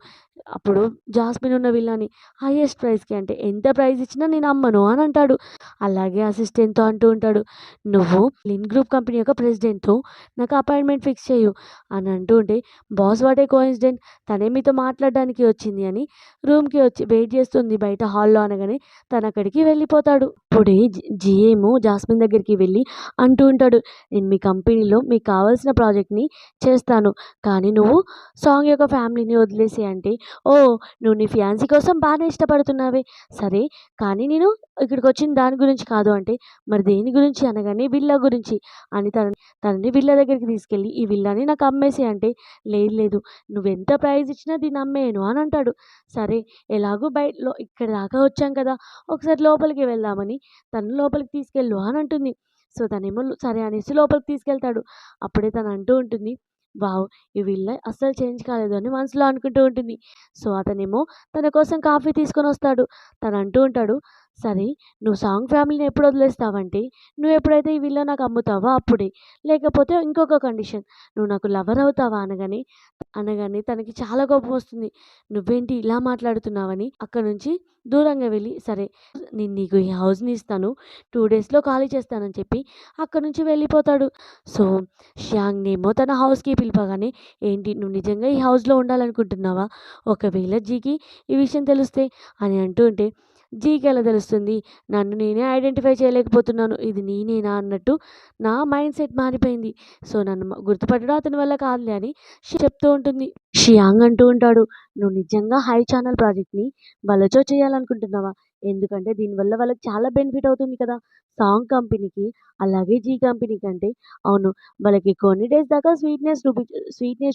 అప్పుడు జాస్మిన్ ఉన్న విల్లాని హైయెస్ట్ ప్రైస్‌కి అంటే, "ఎంత ప్రైస్ ఇచ్చినా నేను అమ్మను" అని అంటాడు. అలాగే అసిస్టెంట్‌తో అంటూ ఉంటాడు, "నువ్వు లిన్ గ్రూప్ కంపెనీ యొక్క ప్రెసిడెంట్‌తో నాకు అపాయింట్మెంట్ ఫిక్స్ చెయ్యు" అని అంటూ ఉంటే, "బాస్ వాట్ ఏ కోయిన్సిడెంట్ తనే మీతో మాట్లాడడానికి వచ్చింది" అని రూమ్‌కి వచ్చి వెయిట్ చేస్తుంది బయట హాల్‌లో అనగానే తనక్కడికి వెళ్ళిపోతాడు. అప్పుడే జీఏమో జాస్మిన్ దగ్గరికి వెళ్ళి అంటూ ఉంటాడు, "నేను మీ కంపెనీలో మీకు కావాల్సిన ప్రాజెక్ట్‌ని చేస్తాను. కానీ నువ్వు సాంగ్ యొక్క ఫ్యామిలీని వదిలేసేయి" అంటే, "ఓహ్! నువ్వు నీ ఫియాన్సీ కోసం బానే ఇష్టపడుతున్నావే. సరే కానీ నేను ఇక్కడికొచ్చింది దాని గురించి కాదు" అంటే, "మరి దేని గురించి?" అనగానే, "విల్లా గురించి" అని తనని విల్లా దగ్గరికి తీసుకెళ్ళి, "ఈ విల్లాని నాకు అమ్మేసేయి" అంటే, "లేదు లేదు నువ్వెంత ప్రైజ్ ఇచ్చినా దీన్ని అమ్మేయను" అని అంటాడు. సరే ఎలాగో ఇక్కడి దాకా వచ్చాం కదా! ఒకసారి లోపలికి వెళ్దామని తనని లోపలికి తీసుకెళ్ళు అని అంటుంది. సో, తనేమో సరే అనేసి లోపలికి తీసుకెళ్తాడు. అప్పుడే తను అంటూ ఉంటుంది, వావ్! ఈ విల్ల అస్సలు చేంజ్ కాలేదు అని మనసులో అనుకుంటూ ఉంటుంది. సో, అతనేమో తన కోసం కాఫీ తీసుకొనొస్తాడు. తను అంటూ ఉంటాడు, సరే నువ్వు సాంగ్ ఫ్యామిలీని ఎప్పుడు వదిలేస్తావంటే, నువ్వెప్పుడైతే ఈ విల్ల నాకు అమ్ముతావో అప్పుడే. లేకపోతే ఇంకొక కండిషన్ నువ్వు నాకు లవర్ అవుతావా అనగానే తనకి చాలా కోపమొస్తుంది. నువ్వేంటి ఇలా మాట్లాడుతున్నావని అక్కడి నుంచి దూరంగా వెళ్ళి, సరే నేను నీకు ఈ హౌస్‌ని ఇస్తాను. 2 డేస్‌లో ఖాళీ చేస్తానని చెప్పి అక్కడి నుంచి వెళ్ళిపోతాడు. సో, ష్యాంగ్‌నేమో తన హౌస్‌కి పిలవగానే, ఏంటి నువ్వు నిజంగా ఈ హౌస్‌లో ఉండాలనుకుంటున్నావా? ఒకవేళ జీకి ఈ విషయం తెలిస్తే అని అంటూ ఉంటే, జీకెలా తెలుస్తుంది? నన్ను నేనే ఐడెంటిఫై చేయలేకపోతున్నాను. ఇది నేనేనా అన్నట్టు నా మైండ్ సెట్ మారిపోయింది. సో, నన్ను గుర్తుపట్టడం అతని వల్ల కాదులే అని చెప్తూ ఉంటుంది. షియాంగ్ అంటూ ఉంటాడు, "నువ్వు నిజంగా హై ఛానల్ ప్రాజెక్ట్‌ని వాళ్ళతో చేయాలనుకుంటున్నావా? ఎందుకంటే దీనివల్ల వాళ్ళకి చాలా బెనిఫిట్ అవుతుంది కదా! సాంగ్ కంపెనీకి, అలాగే జీ కంపెనీకి" అంటే, "అవును. వాళ్ళకి కొన్ని డేస్ దాకా స్వీట్‌నెస్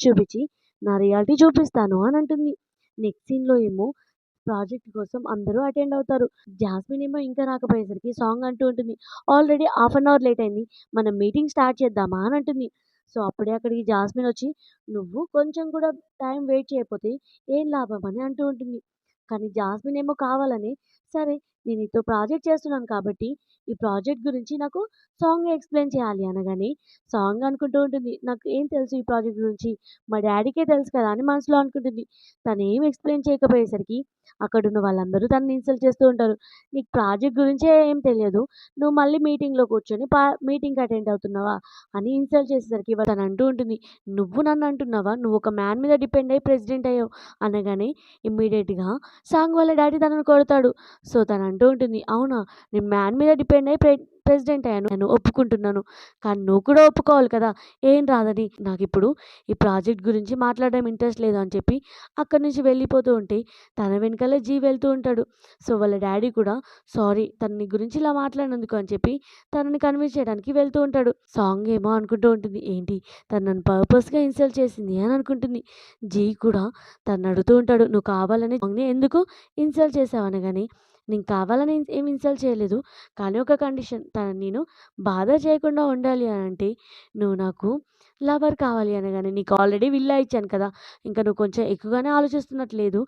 చూపించి నా రియాలిటీ చూపిస్తాను" అని అంటుంది. నెక్స్ట్ సీన్‌లో ఏమో ప్రాజెక్ట్ కోసం అందరూ అటెండ్ అవుతారు. జాస్మిన్ ఏమో ఇంకా రాకపోయేసరికి సాంగ్ అంటూ ఉంటుంది, "already half an hour late అయింది. మనం మీటింగ్ స్టార్ట్ చేద్దామా?" అని అంటుంది. సో, అప్పుడే అక్కడికి జాస్మిన్ వచ్చి, "నువ్వు కొంచెం కూడా టైం వెయిట్ చేయకపోతే ఏం లాభం" అని అంటూ ఉంటుంది. కానీ జాస్మిన్ ఏమో కావాలని, "సరే నేను నీతో ప్రాజెక్ట్ చేస్తున్నాను కాబట్టి ఈ ప్రాజెక్ట్ గురించి నాకు సాంగ్ ఎక్స్‌ప్లెయిన్ చేయాలి" అనగానే సాంగ్ అనుకుంటూ ఉంటుంది, "నాకు ఏం తెలుసు ఈ ప్రాజెక్ట్ గురించి? మా డ్యాడీకే తెలుసు కదా!" అని మనసులో అనుకుంటుంది. తనేం ఎక్స్‌ప్లెయిన్ చేయకపోయేసరికి అక్కడున్న వాళ్ళందరూ తనని ఇన్సల్ట్ చేస్తూ ఉంటారు. "నీకు ప్రాజెక్ట్ గురించే ఏం తెలియదు. నువ్వు మళ్ళీ మీటింగ్‌లో కూర్చొని మీటింగ్‌కి అటెండ్ అవుతున్నావా?" అని ఇన్సల్ట్ చేసేసరికి తను అంటూ ఉంటుంది, "నువ్వు నన్ను అంటున్నావా? నువ్వు ఒక మ్యాన్ మీద డిపెండ్ అయ్యి ప్రెసిడెంట్ అయ్యావు" అనగానే ఇమ్మీడియేట్‌గా సాంగ్ వాళ్ళ డ్యాడీ తనని కొడతాడు. సో, తను అంటూ ఉంటుంది, "అవునా! నేను మ్యాన్ మీద డిపెండ్ అయ్యి ప్రెసిడెంట్ అయ్యాను. నేను ఒప్పుకుంటున్నాను. కానీ నువ్వు కూడా ఒప్పుకోవాలి కదా! ఏం రాదని. నాకిప్పుడు ఈ ప్రాజెక్ట్ గురించి మాట్లాడడం ఇంట్రెస్ట్ లేదు" అని చెప్పి అక్కడి నుంచి వెళ్ళిపోతూ ఉంటే తన వెనకాలే జీ వెళ్తూ ఉంటాడు. సో, వాళ్ళ డ్యాడీ కూడా సారీ తను నీ గురించి ఇలా మాట్లాడినందుకు అని చెప్పి తనని కన్విన్స్ చేయడానికి వెళ్తూ ఉంటాడు. సాంగ్ ఏమో అనుకుంటూ ఉంటుంది, ఏంటి తను నన్ను పర్పస్‌గా ఇన్సల్ట్ చేసింది అని అనుకుంటుంది. జీ కూడా తనని అడుగుతూ ఉంటాడు, "నువ్వు కావాలని సాంగ్‌ని ఎందుకు ఇన్సల్ట్ చేశావు?" అనగానే, "నేను కావాలని ఏమి ఇన్సల్ట్ చేయలేదు. కానీ ఒక కండిషన్ తనని నేను బాధ చేయకుండా ఉండాలి అనంటే నువ్వు నాకు లవర్ కావాలి" అనగానే, "నీకు ఆల్రెడీ విల్లా ఇచ్చాను కదా! ఇంకా నువ్వు కొంచెం ఎక్కువగానే ఆలోచిస్తున్నట్టు లేదు"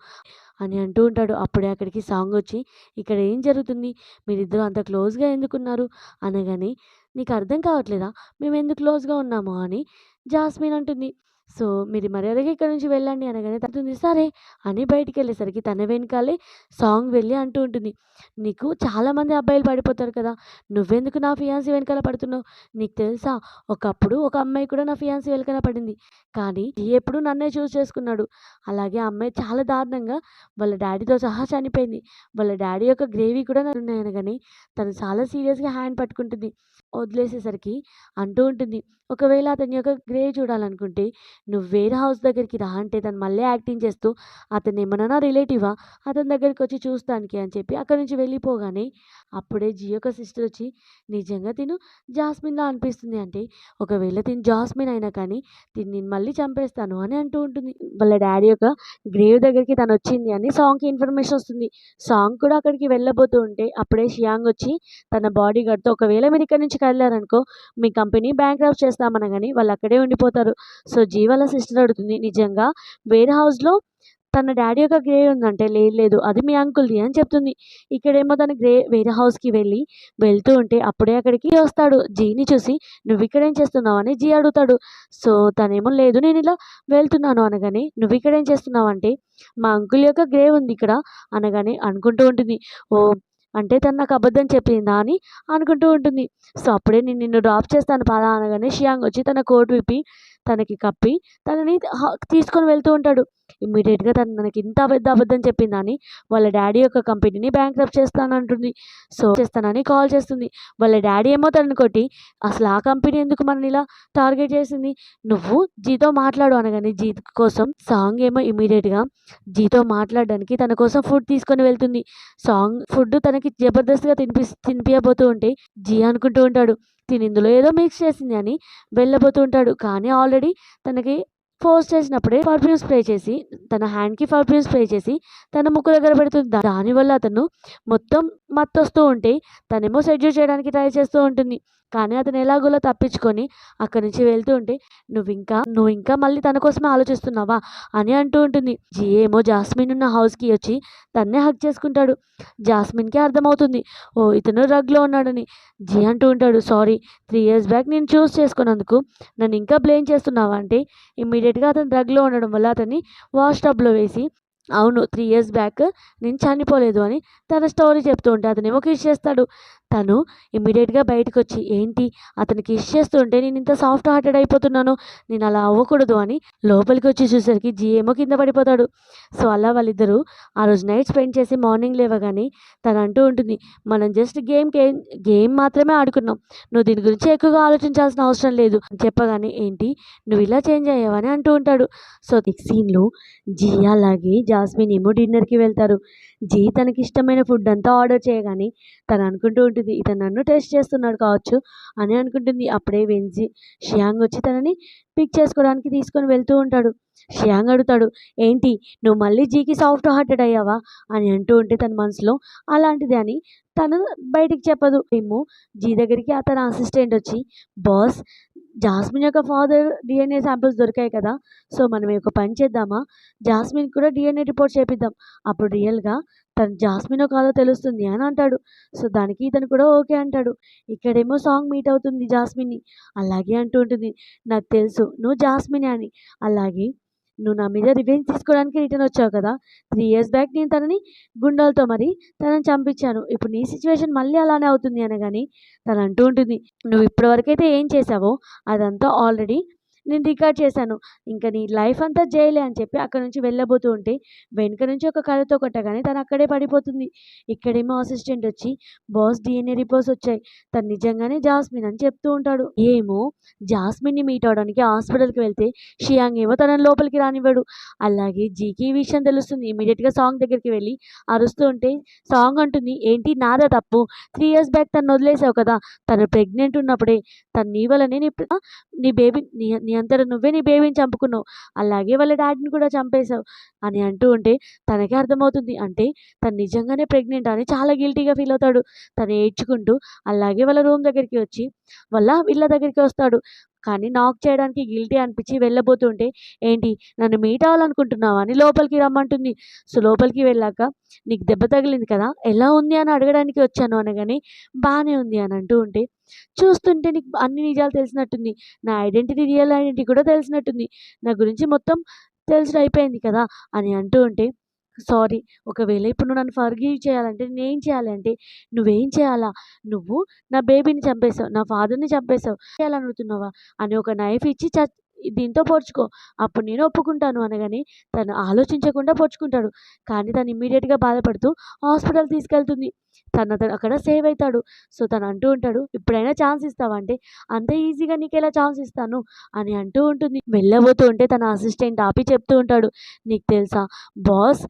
అని అంటూ ఉంటాడు. అప్పుడే అక్కడికి సాంగొచ్చి, "ఇక్కడ ఏం జరుగుతుంది? మీరిద్దరూ అంత క్లోజ్‌గా ఎందుకున్నారు?" అనగానే, "నీకు అర్థం కావట్లేదా? మేమెందుకు క్లోజ్‌గా ఉన్నామో" అని జాస్మిన్ అంటుంది. సో, "మీరు మర్యాదగా ఇక్కడి నుంచి వెళ్ళండి" అనగానే తటుంది, "సరే" అని బయటికెళ్ళేసరికి తన వెనకాలే సాంగ్ వెళ్ళి అంటూ ఉంటుంది, "నీకు చాలామంది అబ్బాయిలు పడిపోతారు కదా! నువ్వెందుకు నా ఫియాన్సీ వెనకాల పడుతున్నావు? నీకు తెలుసా ఒకప్పుడు ఒక అమ్మాయి కూడా నా ఫియాన్సీ వెనకాల పడింది. కానీ ఎప్పుడు నన్నే చూజ్ చేసుకున్నాడు. అలాగే ఆ అమ్మాయి చాలా దారుణంగా వాళ్ళ డ్యాడీతో సహా చనిపోయింది. వాళ్ళ డ్యాడీ యొక్క గ్రేవీ కూడా ఉన్నాయనగానే తను చాలా సీరియస్‌గా హ్యాండ్ పట్టుకుంటుంది. వదిలేసేసరికి అంటూ ఉంటుంది, "ఒకవేళ అతని యొక్క గ్రేవ్ చూడాలనుకుంటే నువ్వు వేరే హౌస్ దగ్గరికి రా" అంటే తను మళ్ళీ యాక్టింగ్ చేస్తూ, "అతనేమన్నా నా రిలేటివా? అతని దగ్గరికొచ్చి చూస్తానికి" అని చెప్పి అక్కడి నుంచి వెళ్ళిపోగానే అప్పుడే జియో యొక్క సిస్టర్ వచ్చి, "నిజంగా తిను జాస్మిన్‌లా అనిపిస్తుంది" అంటే, "ఒకవేళ తిను జాస్మిన్ అయినా కానీ నేను మళ్ళీ చంపేస్తాను" అని అంటూ ఉంటుంది. వాళ్ళ డ్యాడీ యొక్క గ్రేవ్ దగ్గరికి తనొచ్చింది అని సాంగ్‌కి ఇన్ఫర్మేషన్ వస్తుంది. సాంగ్ కూడా అక్కడికి వెళ్ళబోతూ ఉంటే అప్పుడే షియాంగ్ వచ్చి తన బాడీగార్డ్‌తో, "ఒకవేళ మీరు ఇక్కడి నుంచి కదిలారనుకో మీ కంపెనీ బ్యాంక్రప్ట్ చేస్తామనగానే" వాళ్ళు అక్కడే ఉండిపోతారు. సో, జీ వాళ్ళ సిస్టర్ అడుగుతుంది, "నిజంగా వేర్ హౌస్‌లో తన డ్యాడీ యొక్క గ్రే ఉందంటే, లేదు లేదు అది మీ అంకుల్‌ది అని చెప్తుంది. ఇక్కడేమో తను వేరే హౌస్‌కి వెళ్తూ ఉంటే అప్పుడే అక్కడికి వస్తాడు. జీని చూసి "నువ్విక్కడేం చేస్తున్నావు?" అని జీ అడుగుతాడు. సో, తనేమో లేదు నేనిలా వెళ్తున్నాను అనగానే, "నువ్విక్కడేం చేస్తున్నావు?" అంటే, "మా అంకుల్ యొక్క గ్రే ఉంది ఇక్కడ" అనగానే అనుకుంటూ ఉంటుంది. ఓహ్! అంటే తను నాకు అబద్ధం చెప్పిందా అని అనుకుంటూ ఉంటుంది. సో, అప్పుడే "నేను నిన్ను డ్రాప్ చేస్తాను పద" అనగానే షియాంగ్ వచ్చి తన కోట్ విప్పి తనకి కప్పి తనని తీసుకొని వెళ్తూ ఉంటాడు. ఇమ్మీడియేట్‌గా తను మనకి ఇంత పెద్ద అబద్ధం చెప్పిందా అని వాళ్ళ డ్యాడీ యొక్క కంపెనీని బ్యాంక్రప్ట్ చేస్తానంటుంది. సో, చేస్తానని కాల్ చేస్తుంది. వాళ్ళ డ్యాడీ ఏమో తనని కొట్టి, "అసలు ఆ కంపెనీ ఎందుకు మనల్ని ఇలా టార్గెట్ చేసింది? నువ్వు జీతో మాట్లాడు" అనగానే జీ కోసం సాంగ్ ఏమో ఇమ్మీడియేట్‌గా జీతో మాట్లాడడానికి తన కోసం ఫుడ్ తీసుకొని వెళ్తుంది. ఫుడ్ తనకి జబర్దస్త్‌గా తినిపియబోతూ ఉంటే జీ అనుకుంటూ ఉంటాడు. తిను ఇందులో ఏదో మిక్స్ చేసింది అని వెళ్ళబోతూ ఉంటాడు. కానీ ఆల్రెడీ తనకి ఫోర్స్ చేసినప్పుడే తన హ్యాండ్‌కి పర్ఫ్యూమ్ స్ప్రే చేసి తన ముక్కు దగ్గర పెడుతుంది. దానివల్ల అతను మొత్తం మత్తొస్తూ ఉంటే తనేమో సెడ్యూస్ చేయడానికి ట్రై చేస్తూ ఉంటుంది. కానీ అతను ఎలాగోలా తప్పించుకొని అక్కడి నుంచి వెళ్తూ ఉంటే నువ్వింకా మళ్ళీ తన కోసమే ఆలోచిస్తున్నావా అని అంటూ ఉంటుంది. జీ ఏమో జాస్మిన్ ఉన్న హౌస్‌కి వచ్చి తన్నే హగ్ చేసుకుంటాడు. జాస్మిన్‌కి అర్థమవుతుంది. ఓహ్! ఇతను డ్రగ్‌లో ఉన్నాడని. జీ అంటూ ఉంటాడు, "సారీ 3 ఇయర్స్ బ్యాక్ నేను చూస్ చేసుకున్నందుకు నన్ను ఇంకా బ్లేమ్ చేస్తున్నావా?" అంటే ఇమ్మీడియేట్‌గా అతను డ్రగ్‌లో ఉండడం వల్ల అతన్ని వాష్ టబ్‌లో వేసి, అవును 3 ఇయర్స్ బ్యాక్ నేను చనిపోలేదు అని తన స్టోరీ చెప్తూ ఉంటే అతనేమో కిస్ చేస్తాడు. తను ఇమ్మీడియేట్‌గా బయటకొచ్చి, ఏంటి అతను కిస్ చేస్తూ ఉంటే నేను ఇంత సాఫ్ట్ హార్టెడ్ అయిపోతున్నాను. నేను అలా అవ్వకూడదు అని లోపలికి వచ్చి చూసేసరికి జీ ఏమో కింద పడిపోతాడు. సో, అలా వాళ్ళిద్దరూ ఆ రోజు నైట్ స్పెండ్ చేసి మార్నింగ్ లేవగానే తను అంటూ ఉంటుంది, మనం జస్ట్ గేమ్ మాత్రమే ఆడుకున్నాం. నువ్వు దీని గురించి ఎక్కువగా ఆలోచించాల్సిన అవసరం లేదు అని చెప్పగానే, ఏంటి నువ్వు ఇలా చేంజ్ అయ్యావా అని అంటూ ఉంటాడు. సో, నెక్స్ట్ సీన్‌లో జీ అలాగే జాస్మిన్ ఏమో డిన్నర్‌కి వెళ్తారు. జీ తనకిష్టమైన ఫుడ్ అంతా ఆర్డర్ చేయగానే తను అనుకుంటూ ఉంటుంది, ఇతను నన్ను టెస్ట్ చేస్తున్నాడు కావచ్చు అని అనుకుంటుంది. అప్పుడే షియాంగ్ వచ్చి తనని పిక్ చేసుకోవడానికి తీసుకొని వెళ్తూ ఉంటాడు. షియాంగ్ అడుగుతాడు, ఏంటి నువ్వు మళ్ళీ జీకి సాఫ్ట్ హార్టెడ్ అయ్యావా అని అంటూ ఉంటే తన మనసులో అలాంటిది అని తను బయటికి చెప్పదు. ఏమో జీ దగ్గరికి తన అసిస్టెంట్ వచ్చి, బాస్ జాస్మిన్ యొక్క ఫాదర్ DNA శాంపిల్స్ దొరికాయి కదా! సో, మనం ఒక పని చేద్దామా? జాస్మిన్‌కి కూడా DNA రిపోర్ట్ చేపిద్దాం. అప్పుడు రియల్‌గా తను జాస్మినో కాదో తెలుస్తుంది అని అంటాడు. సో, దానికి ఇతను కూడా ఓకే అంటాడు. ఇక్కడేమో సాంగ్ మీట్ అవుతుంది జాస్మిన్‌ని. అలాగే అంటూ ఉంటుంది, నాకు తెలుసు నువ్వు జాస్మినే అని. అలాగే నువ్వు నా మీద రివెంజ్ తీసుకోవడానికి రిటర్న్ వచ్చావు కదా! 3 ఇయర్స్ బ్యాక్ నేను తనని గుండాలతో తనని చంపించాను. ఇప్పుడు నీ సిట్యుయేషన్ మళ్ళీ అలానే అవుతుంది అనగానే తను అంటూ ఉంటుంది, నువ్వు ఇప్పటి వరకైతే ఏం చేశావో అదంతా ఆల్రెడీ నేను రికార్డ్ చేశాను. ఇంక నీ లైఫ్ అంతా జైలే అని చెప్పి అక్కడి నుంచి వెళ్ళబోతూ ఉంటే వెనక నుంచి ఒక కర్రతో కొట్టగానే తను అక్కడే పడిపోతుంది. ఇక్కడేమో అసిస్టెంట్ వచ్చి, బాస్ DNA రిపోర్ట్స్ వచ్చాయి. తను నిజంగానే జాస్మిన్ అని చెప్తూ ఉంటాడు. ఏమో జాస్మిన్‌ని మీట్ అవ్వడానికి హాస్పిటల్‌కి వెళ్తే షియాంగ్ ఏమో తనని లోపలికి రానివ్వడు. అలాగే జీకి ఈ విషయం తెలుస్తుంది. ఇమ్మీడియేట్‌గా సాంగ్ దగ్గరికి వెళ్ళి అరుస్తూ ఉంటే సాంగ్ అంటుంది, ఏంటి నాదా తప్పు? 3 ఇయర్స్ బ్యాక్ తనను వదిలేసావు కదా! తను ప్రెగ్నెంట్ ఉన్నప్పుడే తను నీ వల్లనే నీ బేబీ నీ అంతట నువ్వే నీ బేబీని చంపుకున్నావు. అలాగే వాళ్ళ డ్యాడీని కూడా చంపేశావు అని అంటూ ఉంటే తనకే అర్థమవుతుంది. అంటే తను నిజంగానే ప్రెగ్నెంట్ అని చాలా గిల్టీగా ఫీల్ అవుతాడు. తను ఏడ్చుకుంటూ అలాగే వాళ్ళ రూమ్ దగ్గరికి వచ్చి వీళ్ళ దగ్గరికి వస్తాడు. కానీ నాక్ చేయడానికి గిల్టీ అనిపించి వెళ్ళబోతుంటే, ఏంటి నన్ను మీట్ అవ్వాలనుకుంటున్నావా అని లోపలికి రమ్మంటుంది. సో, లోపలికి వెళ్ళాక నీకు దెబ్బ తగిలింది కదా! ఎలా ఉంది అని అడగడానికి వచ్చాను అనగానే, బానే ఉంది అని అంటూ ఉంటే, చూస్తుంటే నీకు అన్ని నిజాలు తెలిసినట్టుంది. నా రియల్ ఐడెంటిటీ కూడా తెలిసినట్టుంది. నా గురించి మొత్తం తెలిసినయిపోయింది కదా! అని అంటూ ఉంటే, సారీ ఒకవేళ ఇప్పుడు నువ్వు నన్ను ఫర్‌గివ్ చేయాలంటే నేనేం చేయాలి అంటే, నువ్వేం చేయాలా? నువ్వు నా బేబీని చంపేశావు. నా ఫాదర్‌ని చంపేశావు. చేయాలనుకుంటున్నావా? అని ఒక నైఫ్ ఇచ్చి దీంతో పొడుచుకో. అప్పుడు నేను ఒప్పుకుంటాను అనగానే తను ఆలోచించకుండా పొడుచుకుంటాడు. కానీ తను ఇమ్మీడియేట్‌గా బాధపడుతూ హాస్పిటల్ తీసుకెళ్తుంది. తను అక్కడ సేవ్ అయితాడు. సో, తను అంటూ ఉంటాడు, "ఇప్పుడైనా ఛాన్స్ ఇస్తావా?" అంటే, "అంత ఈజీగా నీకెలా ఛాన్స్ ఇస్తాను" అని అంటూ ఉంటుంది. వెళ్ళబోతూ ఉంటే తన అసిస్టెంట్ ఆపి చెప్తూ ఉంటాడు, "నీకు తెలుసా బాస్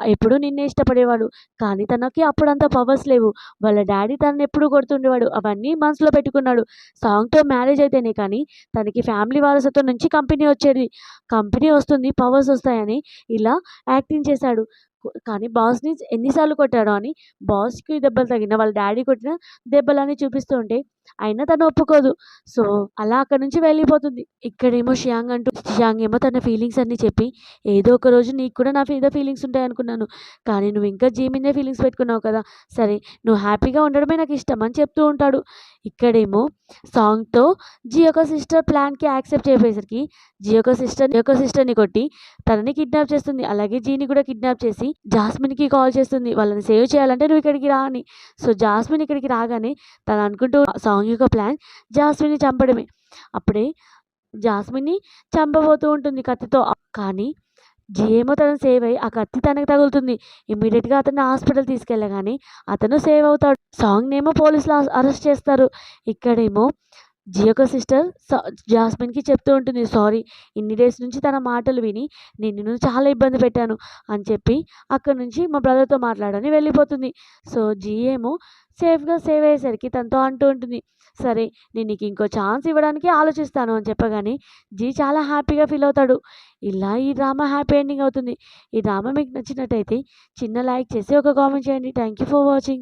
ఎప్పుడూ నిన్నే ఇష్టపడేవాడు. కానీ తనకి అప్పుడంత పవర్స్ లేవు. వాళ్ళ డ్యాడీ తననెప్పుడూ కొడుతుండేవాడు. అవన్నీ మనసులో పెట్టుకున్నాడు. సాంగ్‌తో మ్యారేజ్ అయితేనే కానీ తనకి ఫ్యామిలీ వారసత్వం నుంచి కంపెనీ వచ్చేది. కంపెనీ వస్తుంది, పవర్స్ వస్తాయని ఇలా యాక్టింగ్ చేశాడు. కానీ బాస్‌ని ఎన్ని సార్లు కొట్టాడో అని బాస్‌కి దెబ్బలు తగిలిన వాళ్ళ డ్యాడీ కొట్టిన దెబ్బలని చూపిస్తూ ఉంటే అయినా తను ఒప్పుకోదు. సో, అలా అక్కడి నుంచి వెళ్ళిపోతుంది. ఇక్కడేమో షియాంగ్ ఏమో తన ఫీలింగ్స్ అన్నీ చెప్పి, "ఏదో ఒక రోజు నీకు కూడా నా మీద ఫీలింగ్స్ ఉంటాయనుకున్నాను. కానీ నువ్వు ఇంకా జీ మీదే ఫీలింగ్స్ పెట్టుకున్నావు కదా! సరే నువ్వు హ్యాపీగా ఉండడమే నాకు ఇష్టం" అని చెప్తూ ఉంటాడు. ఇక్కడేమో సాంగ్‌తో జీ యొక్క సిస్టర్ ప్లాన్‌కి యాక్సెప్ట్ చెప్పేసరికి జీ యొక్క సిస్టర్‌ని కొట్టి తనని కిడ్నాప్ చేస్తుంది. అలాగే జీని కూడా కిడ్నాప్ చేసి జాస్మిన్‌కి కాల్ చేస్తుంది. వాళ్ళని సేవ్ చేయాలంటే నువ్వు ఇక్కడికి రా అని. సో, జాస్మిన్ ఇక్కడికి రాగానే తను అనుకుంటూ సాంగ్ యొక్క ప్లాన్ జాస్మిన్‌ని చంపడమే. అప్పుడే జాస్మిన్‌ని చంపబోతూ ఉంటుంది కత్తితో. కానీ జీ ఏమో తనని సేవ్ అయ్యి ఆ కత్తి తనకి తగులుతుంది. ఇమ్మీడియేట్‌గా అతన్ని హాస్పిటల్ తీసుకెళ్ళగానే అతను సేవ్ అవుతాడు. సాంగ్‌నేమో పోలీసులు అరెస్ట్ చేస్తారు. ఇక్కడేమో జీ యొక్క సిస్టర్ జాస్మిన్‌కి చెప్తూ ఉంటుంది. సారీ ఇన్ని డేస్ నుంచి తన మాటలు విని నేను నిన్ను చాలా ఇబ్బంది పెట్టాను అని చెప్పి అక్కడి నుంచి మా బ్రదర్‌తో మాట్లాడని వెళ్ళిపోతుంది. సో, జీ ఏమో సేఫ్‌గా సేవ్ అయ్యేసరికి తనతో అంటూ ఉంటుంది. సరే నేను నీకు ఇంకో ఛాన్స్ ఇవ్వడానికి ఆలోచిస్తాను అని చెప్పగానే జీ చాలా హ్యాపీగా ఫీల్ అవుతాడు. ఇలా ఈ డ్రామా హ్యాపీ ఎండింగ్ అవుతుంది. ఈ డ్రామా మీకు నచ్చినట్టయితే చిన్న లైక్ చేసి ఒక కామెంట్ చేయండి. Thank you for watching.